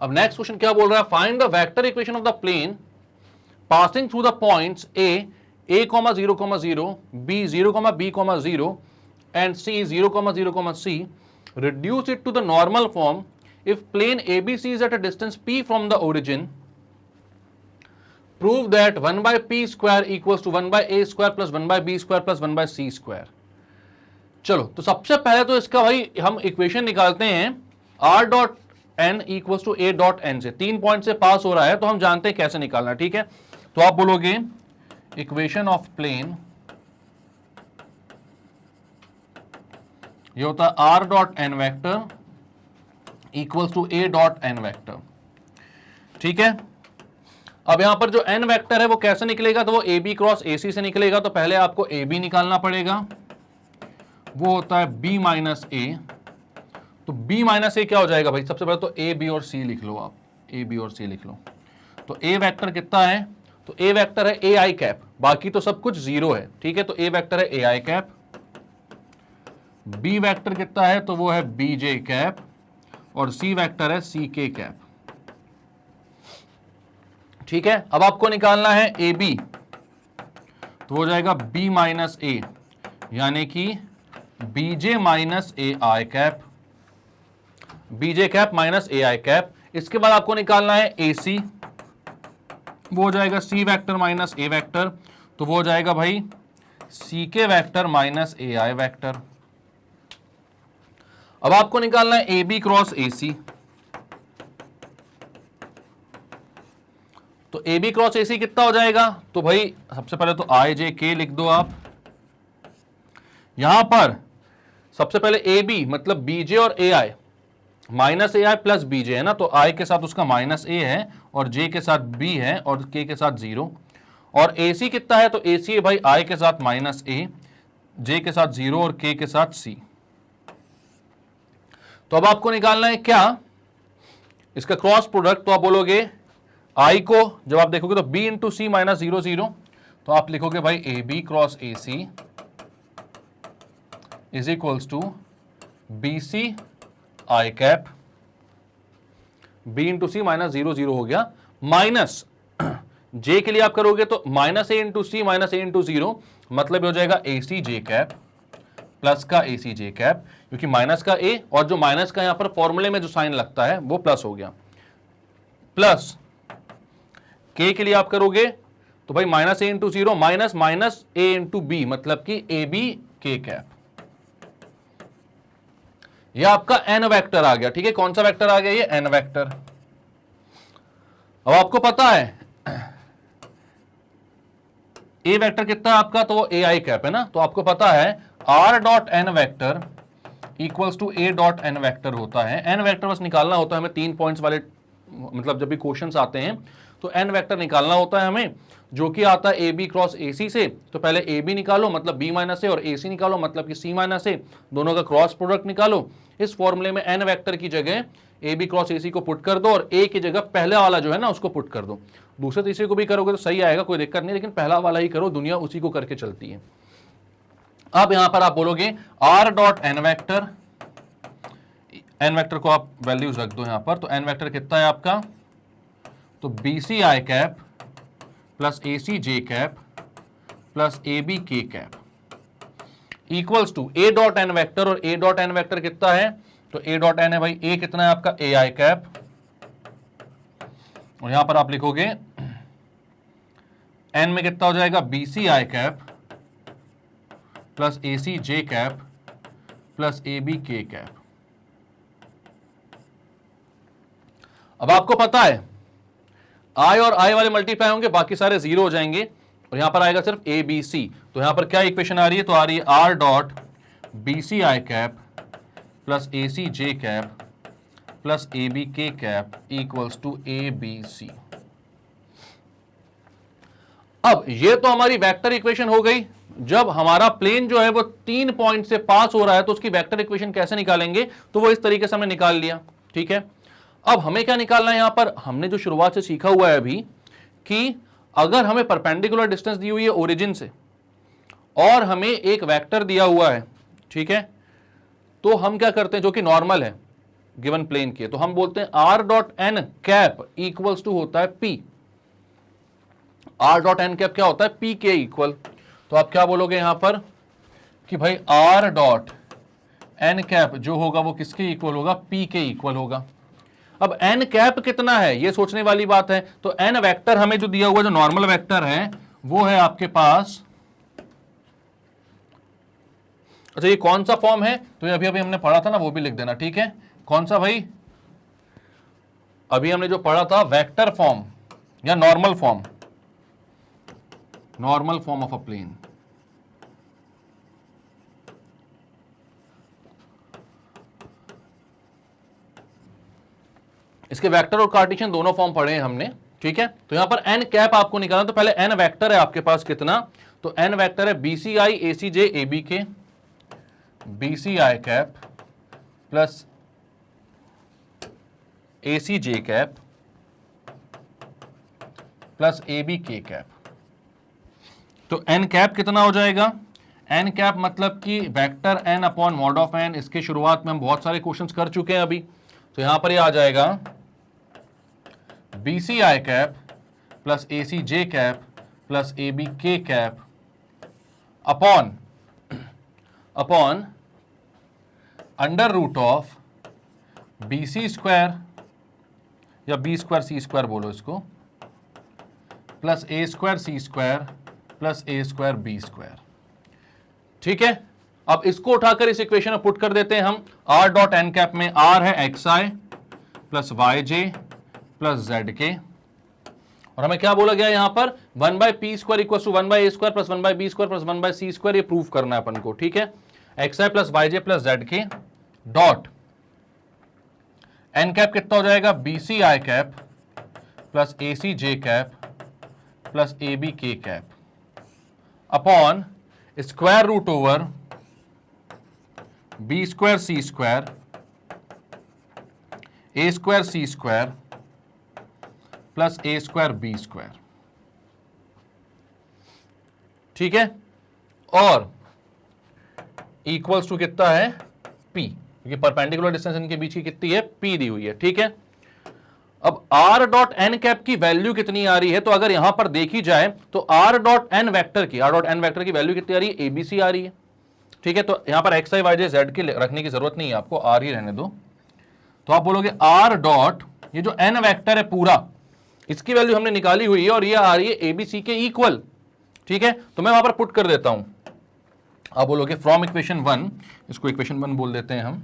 अब नेक्स्ट क्वेश्चन क्या बोल रहा है, find the vector equation of the plane passing through the points a 0,0, b 0,b,0 and c 0,0, reduce it to the normal form if plane ABC is at a distance p from the origin. Prove that 1 by p square equals to 1 by a square plus 1 by b square plus 1 by c square. चलो, तो सबसे पहले तो इसका भाई हम equation निकालते हैं, r dot N equals to A dot n से 3 पॉइंट से पास हो रहा है, तो हम जानते हैं कैसे निकालना। ठीक है, तो आप बोलोगे इक्वेशन ऑफ प्लेन, ये होता है r dot N vector equals to A dot N vector. ठीक है, अब यहां पर जो n वेक्टर है वो कैसे निकलेगा, तो वो ए बी क्रॉस ए सी से निकलेगा। तो पहले आपको ए बी निकालना पड़ेगा, वो होता है b माइनस ए। तो b माइनस ए क्या हो जाएगा भाई, सबसे पहले तो a b और c लिख लो, आप a b और c लिख लो। तो a वेक्टर कितना है, तो a वेक्टर है a i कैप, बाकी तो सब कुछ जीरो है। ठीक है, तो a वेक्टर है a i cap. b vector कितना है, तो वो है b j कैप, और c वेक्टर है c k कैप। ठीक है, अब आपको निकालना है ए बी, तो हो जाएगा b माइनस ए, यानी कि b j minus a i cap, b j cap minus a i cap. इसके बाद आपको निकालना है ए सी, वो हो जाएगा सी वेक्टर माइनस ए वेक्टर, तो वो हो जाएगा भाई सी के vector minus a I vector. अब आपको निकालना है ए बी क्रॉस ए सी, तो ए बी क्रॉस ए सी कितना हो जाएगा, तो भाई सबसे पहले तो आई जे के लिख दो आप। यहां पर सबसे पहले ए बी मतलब बी जे और ए आई, minus a I plus B J है ना, तो आई के साथ उसका माइनस ए है, और जे के साथ बी है, और के के साथ 0। और ए सी कितना है, तो ए सी है भाई आई के साथ माइनस ए, जे के साथ 0 और के के साथ सी। तो अब आपको निकालना है क्या, इसका क्रॉस प्रोडक्ट। तो आप बोलोगे आई को जब आप देखोगे तो बी इंटू सी माइनस 0 0, तो आप लिखोगे भाई a B cross A c is equals to b c i cap, b into c minus 0 0 हो गया, माइनस जे के लिए आप करोगे तो माइनस ए इंटू सी माइनस ए इंटू 0, मतलब हो जाएगा ए सी जे कैप प्लस का ए सी जे कैप, क्योंकि माइनस का ए और जो माइनस का यहां पर फॉर्मूले में जो साइन लगता है वो प्लस हो गया, प्लस के के लिए आप करोगे तो भाई माइनस ए इंटू 0 माइनस माइनस ए इंटू बी, मतलब कि ए बी के कैप। यह आपका एन वेक्टर आ गया। ठीक है, कौन सा वेक्टर आ गया, ये एन वेक्टर। अब आपको पता है ए वेक्टर कितना है आपका, तो वो ए आई कैप है ना, तो आपको पता है r dot N vector equals to A dot N vector होता है। एन वेक्टर बस निकालना होता है हमें 3 पॉइंट्स वाले, मतलब जब भी क्वेश्चंस आते हैं तो एन वेक्टर निकालना होता है हमें, जो कि आता है ए बी क्रॉस ए सी से। तो पहले ए बी निकालो मतलब बी माइनस ए, और ए सी निकालो मतलब कि सी माइनस ए, दोनों का क्रॉस प्रोडक्ट निकालो। इस फॉर्मूले में एन वेक्टर की जगह ए बी क्रॉस ए सी को पुट कर दो, और ए की जगह पहले वाला जो है ना उसको पुट कर दो। दूसरे तीसरे को भी करोगे तो सही आएगा, कोई दिक्कत नहीं, लेकिन पहला वाला ही करो, दुनिया उसी को करके चलती है। अब यहां पर आप बोलोगे are dot N vector, n vector को आप वैल्यूज रख दो यहां पर, तो एन वेक्टर कितना है आपका, तो b c i cap plus a c j cap plus a b k cap equals to A dot N vector, और ए डॉट एन वेक्टर कितना है, तो ए डॉट एन है भाई ए कितना है आपका ए आई कैप, और यहां पर आप लिखोगे एन में कितना हो जाएगा b c i cap plus a c j cap plus a b k cap. अब आपको पता है आई और आई वाले मल्टीप्लाई होंगे, बाकी सारे जीरो हो जाएंगे और यहां पर आएगा सिर्फ ए बी सी। तो यहां पर क्या इक्वेशन आ रही है, तो आ रही है r dot b c i cap plus a c j cap plus a b k cap equals to a b c. अब ये तो हमारी वेक्टर इक्वेशन हो गई। जब हमारा प्लेन जो है वो 3 पॉइंट से पास हो रहा है तो उसकी वेक्टर इक्वेशन कैसे निकालेंगे, तो वो इस तरीके से हमने निकाल लिया। ठीक है, अब हमें क्या निकालना है, यहां पर हमने जो शुरुआत से सीखा हुआ है अभी कि अगर हमें परपेंडिकुलर डिस्टेंस दी हुई है ओरिजिन से और हमें एक वेक्टर दिया हुआ है, ठीक है, तो हम क्या करते हैं, जो कि नॉर्मल है गिवन प्लेन के, तो हम बोलते हैं r dot N cap equals to होता है p. R dot N cap क्या होता है, पी के इक्वल। तो आप क्या बोलोगे यहां पर कि भाई आर डॉट एन कैप जो होगा वो किसके इक्वल होगा, पी के इक्वल होगा। अब एन कैप कितना है ये सोचने वाली बात है। तो एन वेक्टर हमें जो दिया हुआ जो नॉर्मल वेक्टर है वो है आपके पास, अच्छा ये कौन सा फॉर्म है, तो ये अभी अभी हमने पढ़ा था ना, वो भी लिख देना। ठीक है, कौन सा भाई, अभी हमने जो पढ़ा था वेक्टर फॉर्म या normal form, normal form of a plane. इसके वेक्टर और कार्टेशियन दोनों फॉर्म पढ़े हैं हमने। ठीक है, तो यहां पर एन कैप आपको निकालना, तो पहले एन वेक्टर है आपके पास कितना, तो एन वेक्टर है b c i a c j a b k, b c i cap plus a c j cap plus a b k cap. तो एन कैप कितना हो जाएगा, एन कैप मतलब कि vector n upon mod of n. इसके शुरुआत में हम बहुत सारे क्वेश्चंस कर चुके हैं अभी, तो यहां पर ये आ जाएगा b c i cap plus a c j cap plus a b k cap upon under root of b c square या बी स्क्वायर सी स्क्वायर बोलो इसको, plus a square c square plus a square b square. ठीक है, अब इसको उठाकर इस equation में पुट कर देते हैं हम। आर डॉट एन कैप में आर है एक्स आई प्लस वाई जे प्लस जेड के, और हमें क्या बोला गया यहां पर 1 by p square equal to 1 by a square plus 1 by b square plus 1 by c square, ये प्रूफ करना है अपन को। ठीक है, एक्स आई प्लस वाई जे प्लस जेड के डॉट एन कैप कितना हो जाएगा, b c i cap plus a c j cap plus a b k cap upon square root over b square c square a square c square plus a square b square. ठीक है, और equals to कितना है, P, क्योंकि perpendicular distance इनके बीच की कितनी है, पी दी हुई है। ठीक है, अब आर डॉट एन कैप की वैल्यू कितनी आ रही है, तो अगर यहां पर देखी जाए तो आर डॉट एन वेक्टर की वैल्यू कितनी आ रही है, एबीसी आ रही है। ठीक है, तो यहां पर एक्स आई वाई जे जेड के रखने की जरूरत नहीं है, आपको आर ही रहने दो। तो आप बोलोगे आर डॉट, ये जो एन वेक्टर है पूरा, इसकी वैल्यू हमने निकाली हुई है और ये आ रही है एबीसी के इक्वल। ठीक है, तो मैं वहां पर पुट कर देता हूं। आप बोलोगे फ्रॉम इक्वेशन 1, इसको इक्वेशन 1 बोल देते हैं हम।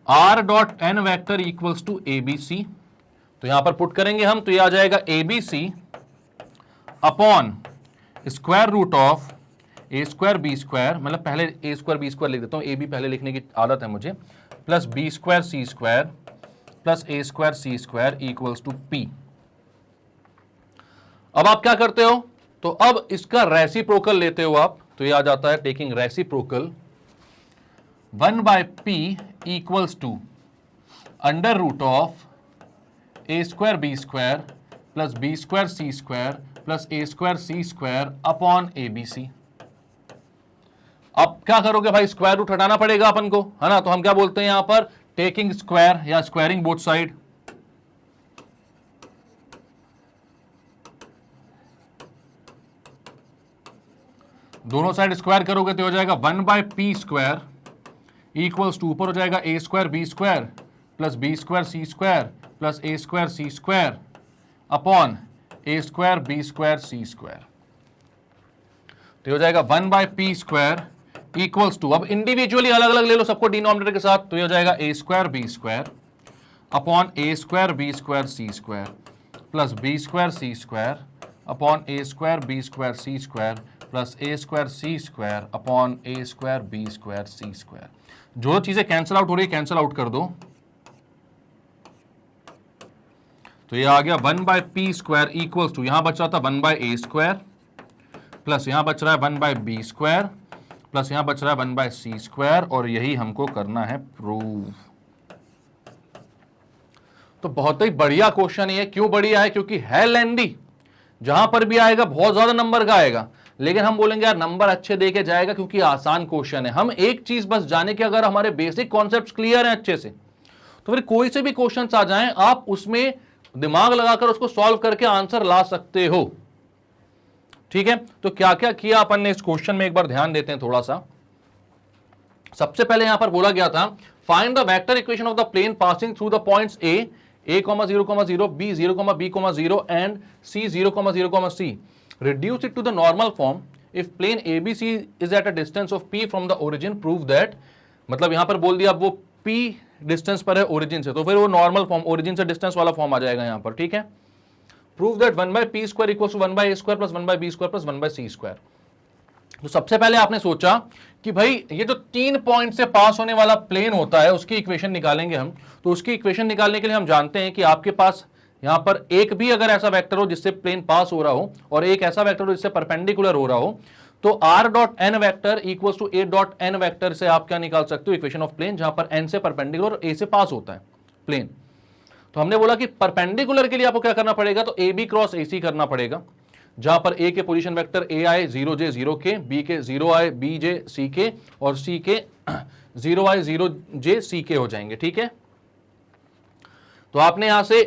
R dot N vector equals to a b c, तो यहां पर पुट करेंगे हम, तो ये आ जाएगा a b c upon square root of a square b square, मतलब पहले ए स्क्वायर बी स्क्वायर लिख देता हूं, ए बी पहले लिखने की आदत है मुझे, plus b square c square plus a square c square equals to P. अब आप क्या करते हो, तो अब इसका रेसिप्रोकल लेते हो आप, तो ये आ जाता है taking reciprocal 1 by p equals to under root of a square b square plus b square c square plus a square c square upon a b c. अब क्या करोगे भाई, स्क्वायर रूट हटाना पड़ेगा अपन को, है ना, तो हम क्या बोलते हैं यहां पर टेकिंग स्क्वायर या स्क्वायरिंग बोथ साइड। दोनों साइड स्क्वायर करोगे तो हो जाएगा 1 by p square equals to, ऊपर हो जाएगा a square b square plus b square c square plus a square c square upon a square b square c square. तो हो जाएगा 1 by p square equals to, अब individually अलग अलग ले लो सबको डिनोमिनेटर के साथ, तो ये हो जाएगा a square b square upon a square b square c square plus b square c square upon a square b square c square plus a square c square upon a square b square c square. जो चीजें cancel out हो रही है cancel out कर दो, तो ये आ गया 1/p स्क्वायर इक्वल्स टू, यहां बच रहा था 1/a स्क्वायर प्लस यहां बच रहा है 1/b स्क्वायर प्लस यहां बच रहा है 1/c स्क्वायर, और यही हमको करना है प्रूव। तो बहुत ही बढ़िया क्वेश्चन है। क्यों बढ़िया है? क्योंकि है लेंदी, जहां पर भी आएगा बहुत ज्यादा नंबर का आएगा, लेकिन हम बोलेंगे यार नंबर अच्छे दे के जाएगा क्योंकि आसान क्वेश्चन है। हम एक चीज बस जाने के, अगर हमारे बेसिक कॉन्सेप्ट्स क्लियर हैं अच्छे से, तो फिर कोई से भी क्वेश्चंस आ जाएं आप उसमें दिमाग लगाकर उसको सॉल्व करके आंसर ला सकते हो। ठीक है, तो क्या क्या किया अपन ने इस क्वेश्चन में एक बार ध्यान देते हैं थोड़ा सा। सबसे पहले यहां पर बोला गया था find the vector equation of the plane passing through the points a 0,0, b 0,b,0 and c 0,0, reduce it to the normal form if plane ABC is at a distance of p from the origin, prove that, मतलब यहां पर बोल दिया अब वो p distance पर है origin से, तो फिर वो नॉर्मल फॉर्म, ओरिजिन से डिस्टेंस वाला फॉर्म आ जाएगा यहां पर। ठीक है, prove that 1/p square equals to 1/a square plus 1/b square plus 1/c square. तो सबसे पहले आपने सोचा कि भाई ये जो 3 पॉइंट से पास होने वाला प्लेन होता है उसकी इक्वेशन निकालेंगे हम। तो उसकी इक्वेशन निकालने के लिए हम जानते हैं कि आपके पास यहां पर एक भी अगर ऐसा वेक्टर हो जिससे प्लेन पास हो रहा हो और एक ऐसा वेक्टर हो जिससे परपेंडिकुलर हो रहा हो, तो r.n vector equals to a.n vector से आप क्या निकाल सकते हो? इक्वेशन ऑफ प्लेन, जहां पर n से परपेंडिकुलर और a से पास होता है प्लेन। तो हमने बोला कि परपेंडिकुलर के लिए आपको क्या करना पड़ेगा? तो ab क्रॉस ac करना पड़ेगा, जहां पर a के पोजीशन वेक्टर a आए 0j 0k, b के 0 आए bj ck और c के 0 आए 0j ck हो जाएंगे। ठीक है, तो आपने यहां से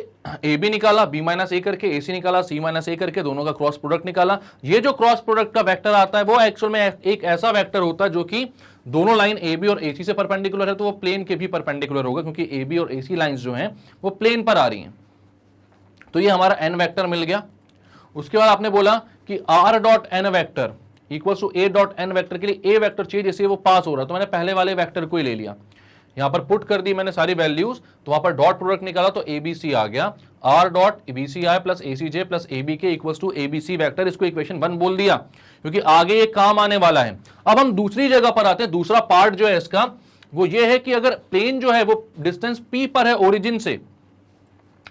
ए बी निकाला, बी माइनस ए करके, ए सी निकाला, सी माइनस ए करके, दोनों का क्रॉस प्रोडक्ट निकाला। ये जो क्रॉस प्रोडक्ट का वेक्टर आता है वो एक्चुअल में एक ऐसा वेक्टर होता है जो कि दोनों लाइन ए बी और ए सी से परपेंडिकुलर है, तो वो प्लेन के भी परपेंडिकुलर होगा क्योंकि ए बी और ए सी लाइन्स जो हैं वो प्लेन पर आ रही हैं। तो ये हमारा एन वेक्टर मिल गया। उसके बाद आपने बोला कि r.n vector equals to a.n vector के लिए ए वेक्टर चाहिए जैसे वो पास हो रहा है, तो मैंने पहले वाले वेक्टर को ही ले लिया, यहां पर पुट कर दी मैंने सारी वैल्यूज, तो वहां पर डॉट प्रोडक्ट निकाला तो ABC आ गया, r.bci plus acj plus abk equals to abc vector. इसको इक्वेशन 1 बोल दिया क्योंकि आगे ये काम आने वाला है। अब हम दूसरी जगह पर आते हैं। दूसरा पार्ट जो है इसका वो ये है कि अगर प्लेन जो है वो डिस्टेंस p पर है ओरिजिन से,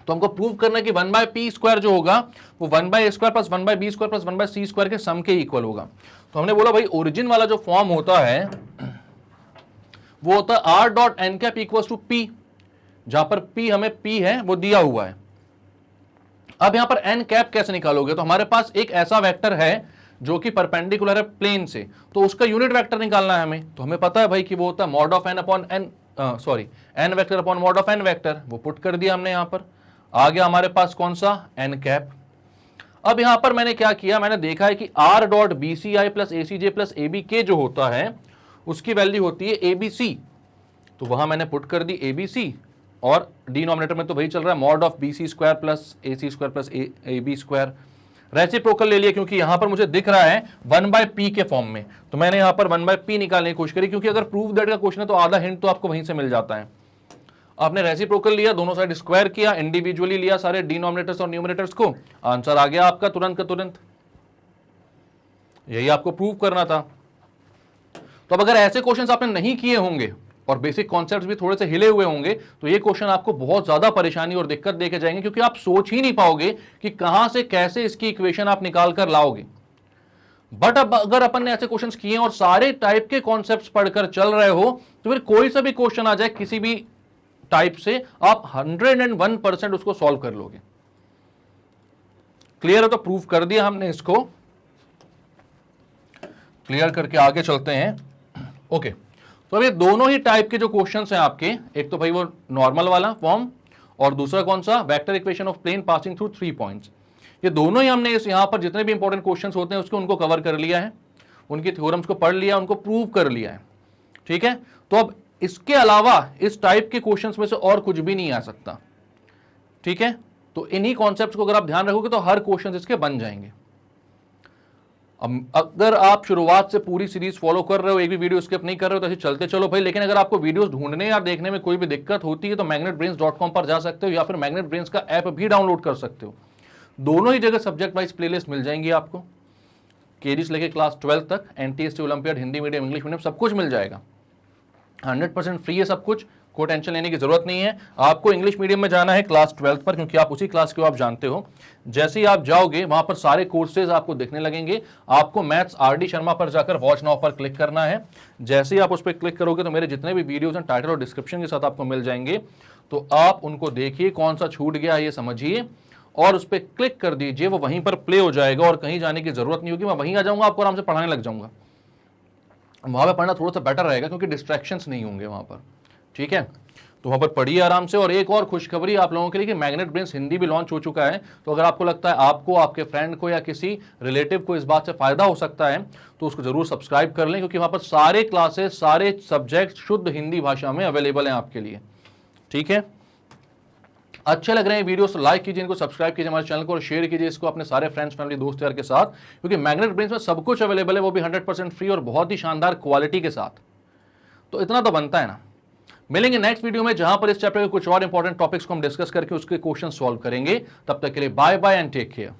तो हमको प्रूव करना है कि 1/p स्क्वायर जो होगा वो 1/a square plus 1/b square plus 1/c square के सम के इक्वल होगा। तो हमने बोला भाई ओरिजिन वाला जो फॉर्म होता है वो होता है r.n cap equals to p, जहां पर p हमें p है वो दिया हुआ है। अब यहां पर n कैप कैसे निकालोगे? तो हमारे पास एक ऐसा वेक्टर है जो कि परपेंडिकुलर है प्लेन से, तो उसका यूनिट वेक्टर निकालना है हमें। तो हमें पता है भाई कि वो होता है mod of n upon n, sorry n vector upon mod of n vector, वो पुट कर दिया हमने। यहां पर आ गया हमारे पास कौन सा? n cap. अब यहां पर मैंने क्या किया, मैंने देखा है कि r.bci plus acj plus abk जो होता है उसकी वैल्यू होती है abc, तो वहां मैंने पुट कर दी abc, और डिनोमिनेटर में तो वही चल रहा है mod of bc square plus ac square plus ab square. Reciprocal ले लिया क्योंकि यहां पर मुझे दिख रहा है 1/p के फॉर्म में, तो मैंने यहां पर 1/p निकालने की कोशिश करी, क्योंकि अगर प्रूव दैट का क्वेश्चन है तो आधा हिंट तो आपको वहीं से मिल जाता है। आपने रेसिप्रोकल लिया, दोनों साइड स्क्वायर किया, इंडिविजुअली लिया सारे डिनोमिनेटर्स और न्यूमरेटर्स को, आंसर आ गया आपका तुरंत का तुरंत। यही आपको प्रूव करना था। तो अब अगर ऐसे क्वेश्चंस आपने नहीं किए होंगे और बेसिक कॉन्सेप्ट्स भी थोड़े से हिले हुए होंगे, तो ये क्वेश्चन आपको बहुत ज्यादा परेशानी और दिक्कत देके जाएंगे, क्योंकि आप सोच ही नहीं पाओगे कि कहां से कैसे इसकी इक्वेशन आप निकाल कर लाओगे। बट अब अगर अपन ने ऐसे क्वेश्चंस किए और सारे टाइप के कॉन्सेप्ट्स पढ़कर चल रहे हो, तो फिर कोई सा भी क्वेश्चन आ जाए किसी भी टाइप से, आप 101% उसको सॉल्व कर लोगे। क्लियर है? तो प्रूफ कर दिया हमने इसको। क्लियर करके आगे चलते हैं। ओके, तो अब ये दोनों ही टाइप के जो क्वेश्चंस हैं आपके, एक तो भाई वो नॉर्मल वाला फॉर्म और दूसरा कौन सा? Vector equation of plane passing through 3 points. ये दोनों ही हमने इस यहां पर जितने भी इंपॉर्टेंट क्वेश्चंस होते हैं उसको उनको कवर कर लिया है, उनकी थ्योरम्स को पढ़ लिया, उनको प्रूव कर लिया है। ठीक है, तो अब इसके अलावा इस टाइप के क्वेश्चंस में से और कुछ भी नहीं आ सकता। ठीक है, तो इन्हीं कॉन्सेप्ट्स को अगर आप ध्यान रखोगे तो हर क्वेश्चन इसके बन जाएंगे। अब अगर आप शुरुआत से पूरी सीरीज फॉलो कर रहे हो, एक भी वीडियो स्किप नहीं कर रहे हो, तो ऐसे चलते चलो भाई। लेकिन अगर आपको वीडियोस ढूंढने या देखने में कोई भी दिक्कत होती है तो magnetbrains.com पर जा सकते हो या फिर मैग्नेट ब्रेन्स का ऐप भी डाउनलोड कर सकते हो। दोनों ही जगह सब्जेक्ट वाइज प्लेलिस्ट मिल जाएंगी आपको, केजी से लेकर क्लास 12 तक, NTSE olympiad, Hindi medium, English medium, सब कुछ मिल जाएगा। 100% फ्री है सब कुछ, कोई टेंशन लेने की जरूरत नहीं है। आपको इंग्लिश मीडियम में जाना है क्लास 12 पर, क्योंकि आप उसी क्लास के हो, आप जानते हो। जैसे ही आप जाओगे वहां पर सारे कोर्सेज आपको दिखने लगेंगे। आपको मैथ्स RD शर्मा पर जाकर वॉच नाउ पर क्लिक करना है। जैसे ही आप उस पर क्लिक करोगे तो मेरे जितने भी वीडियोज हैं टाइटल और डिस्क्रिप्शन के साथ आपको मिल जाएंगे। तो आप उनको देखिए, कौन सा छूट गया ये समझिए और उस पर क्लिक कर दीजिए, वो वहीं पर प्ले हो जाएगा और कहीं जाने की जरूरत नहीं होगी। मैं वहीं आ जाऊंगा, आपको आराम से पढ़ाने लग जाऊंगा। वहां पर पढ़ना थोड़ा सा बेटर रहेगा क्योंकि डिस्ट्रैक्शंस नहीं होंगे वहां पर, ठीक है। तो वहां पर पढ़िए आराम से। और एक और खुशखबरी आप लोगों के लिए कि मैग्नेट ब्रेन्स हिंदी भी लॉन्च हो चुका है। तो अगर आपको लगता है आपको, आपके फ्रेंड को या किसी रिलेटिव को इस बात से फायदा हो सकता है तो उसको जरूर सब्सक्राइब कर लें, क्योंकि वहां पर सारे क्लासेस, सारे सब्जेक्ट शुद्ध हिंदी भाषा में अवेलेबल हैं आपके लिए, ठीक है। अच्छे लग रहे हैं वीडियोस, लाइक कीजिए, इनको सब्सक्राइब कीजिए हमारे चैनल को और शेयर कीजिए इसको अपने सारे फ्रेंड्स, फैमिली, दोस्त यार के साथ, क्योंकि मैग्नेट ब्रेन्स में सब कुछ अवेलेबल है, वो भी 100% फ्री और बहुत ही शानदार क्वालिटी के साथ। तो इतना तो बनता है ना। मिलेंगे नेक्स्ट वीडियो में, जहां पर इस चैप्टर के कुछ और इंपॉर्टेंट टॉपिक्स को हम डिस्कस करके उसके क्वेश्चन सॉल्व करेंगे। तब तक के लिए bye bye and take care.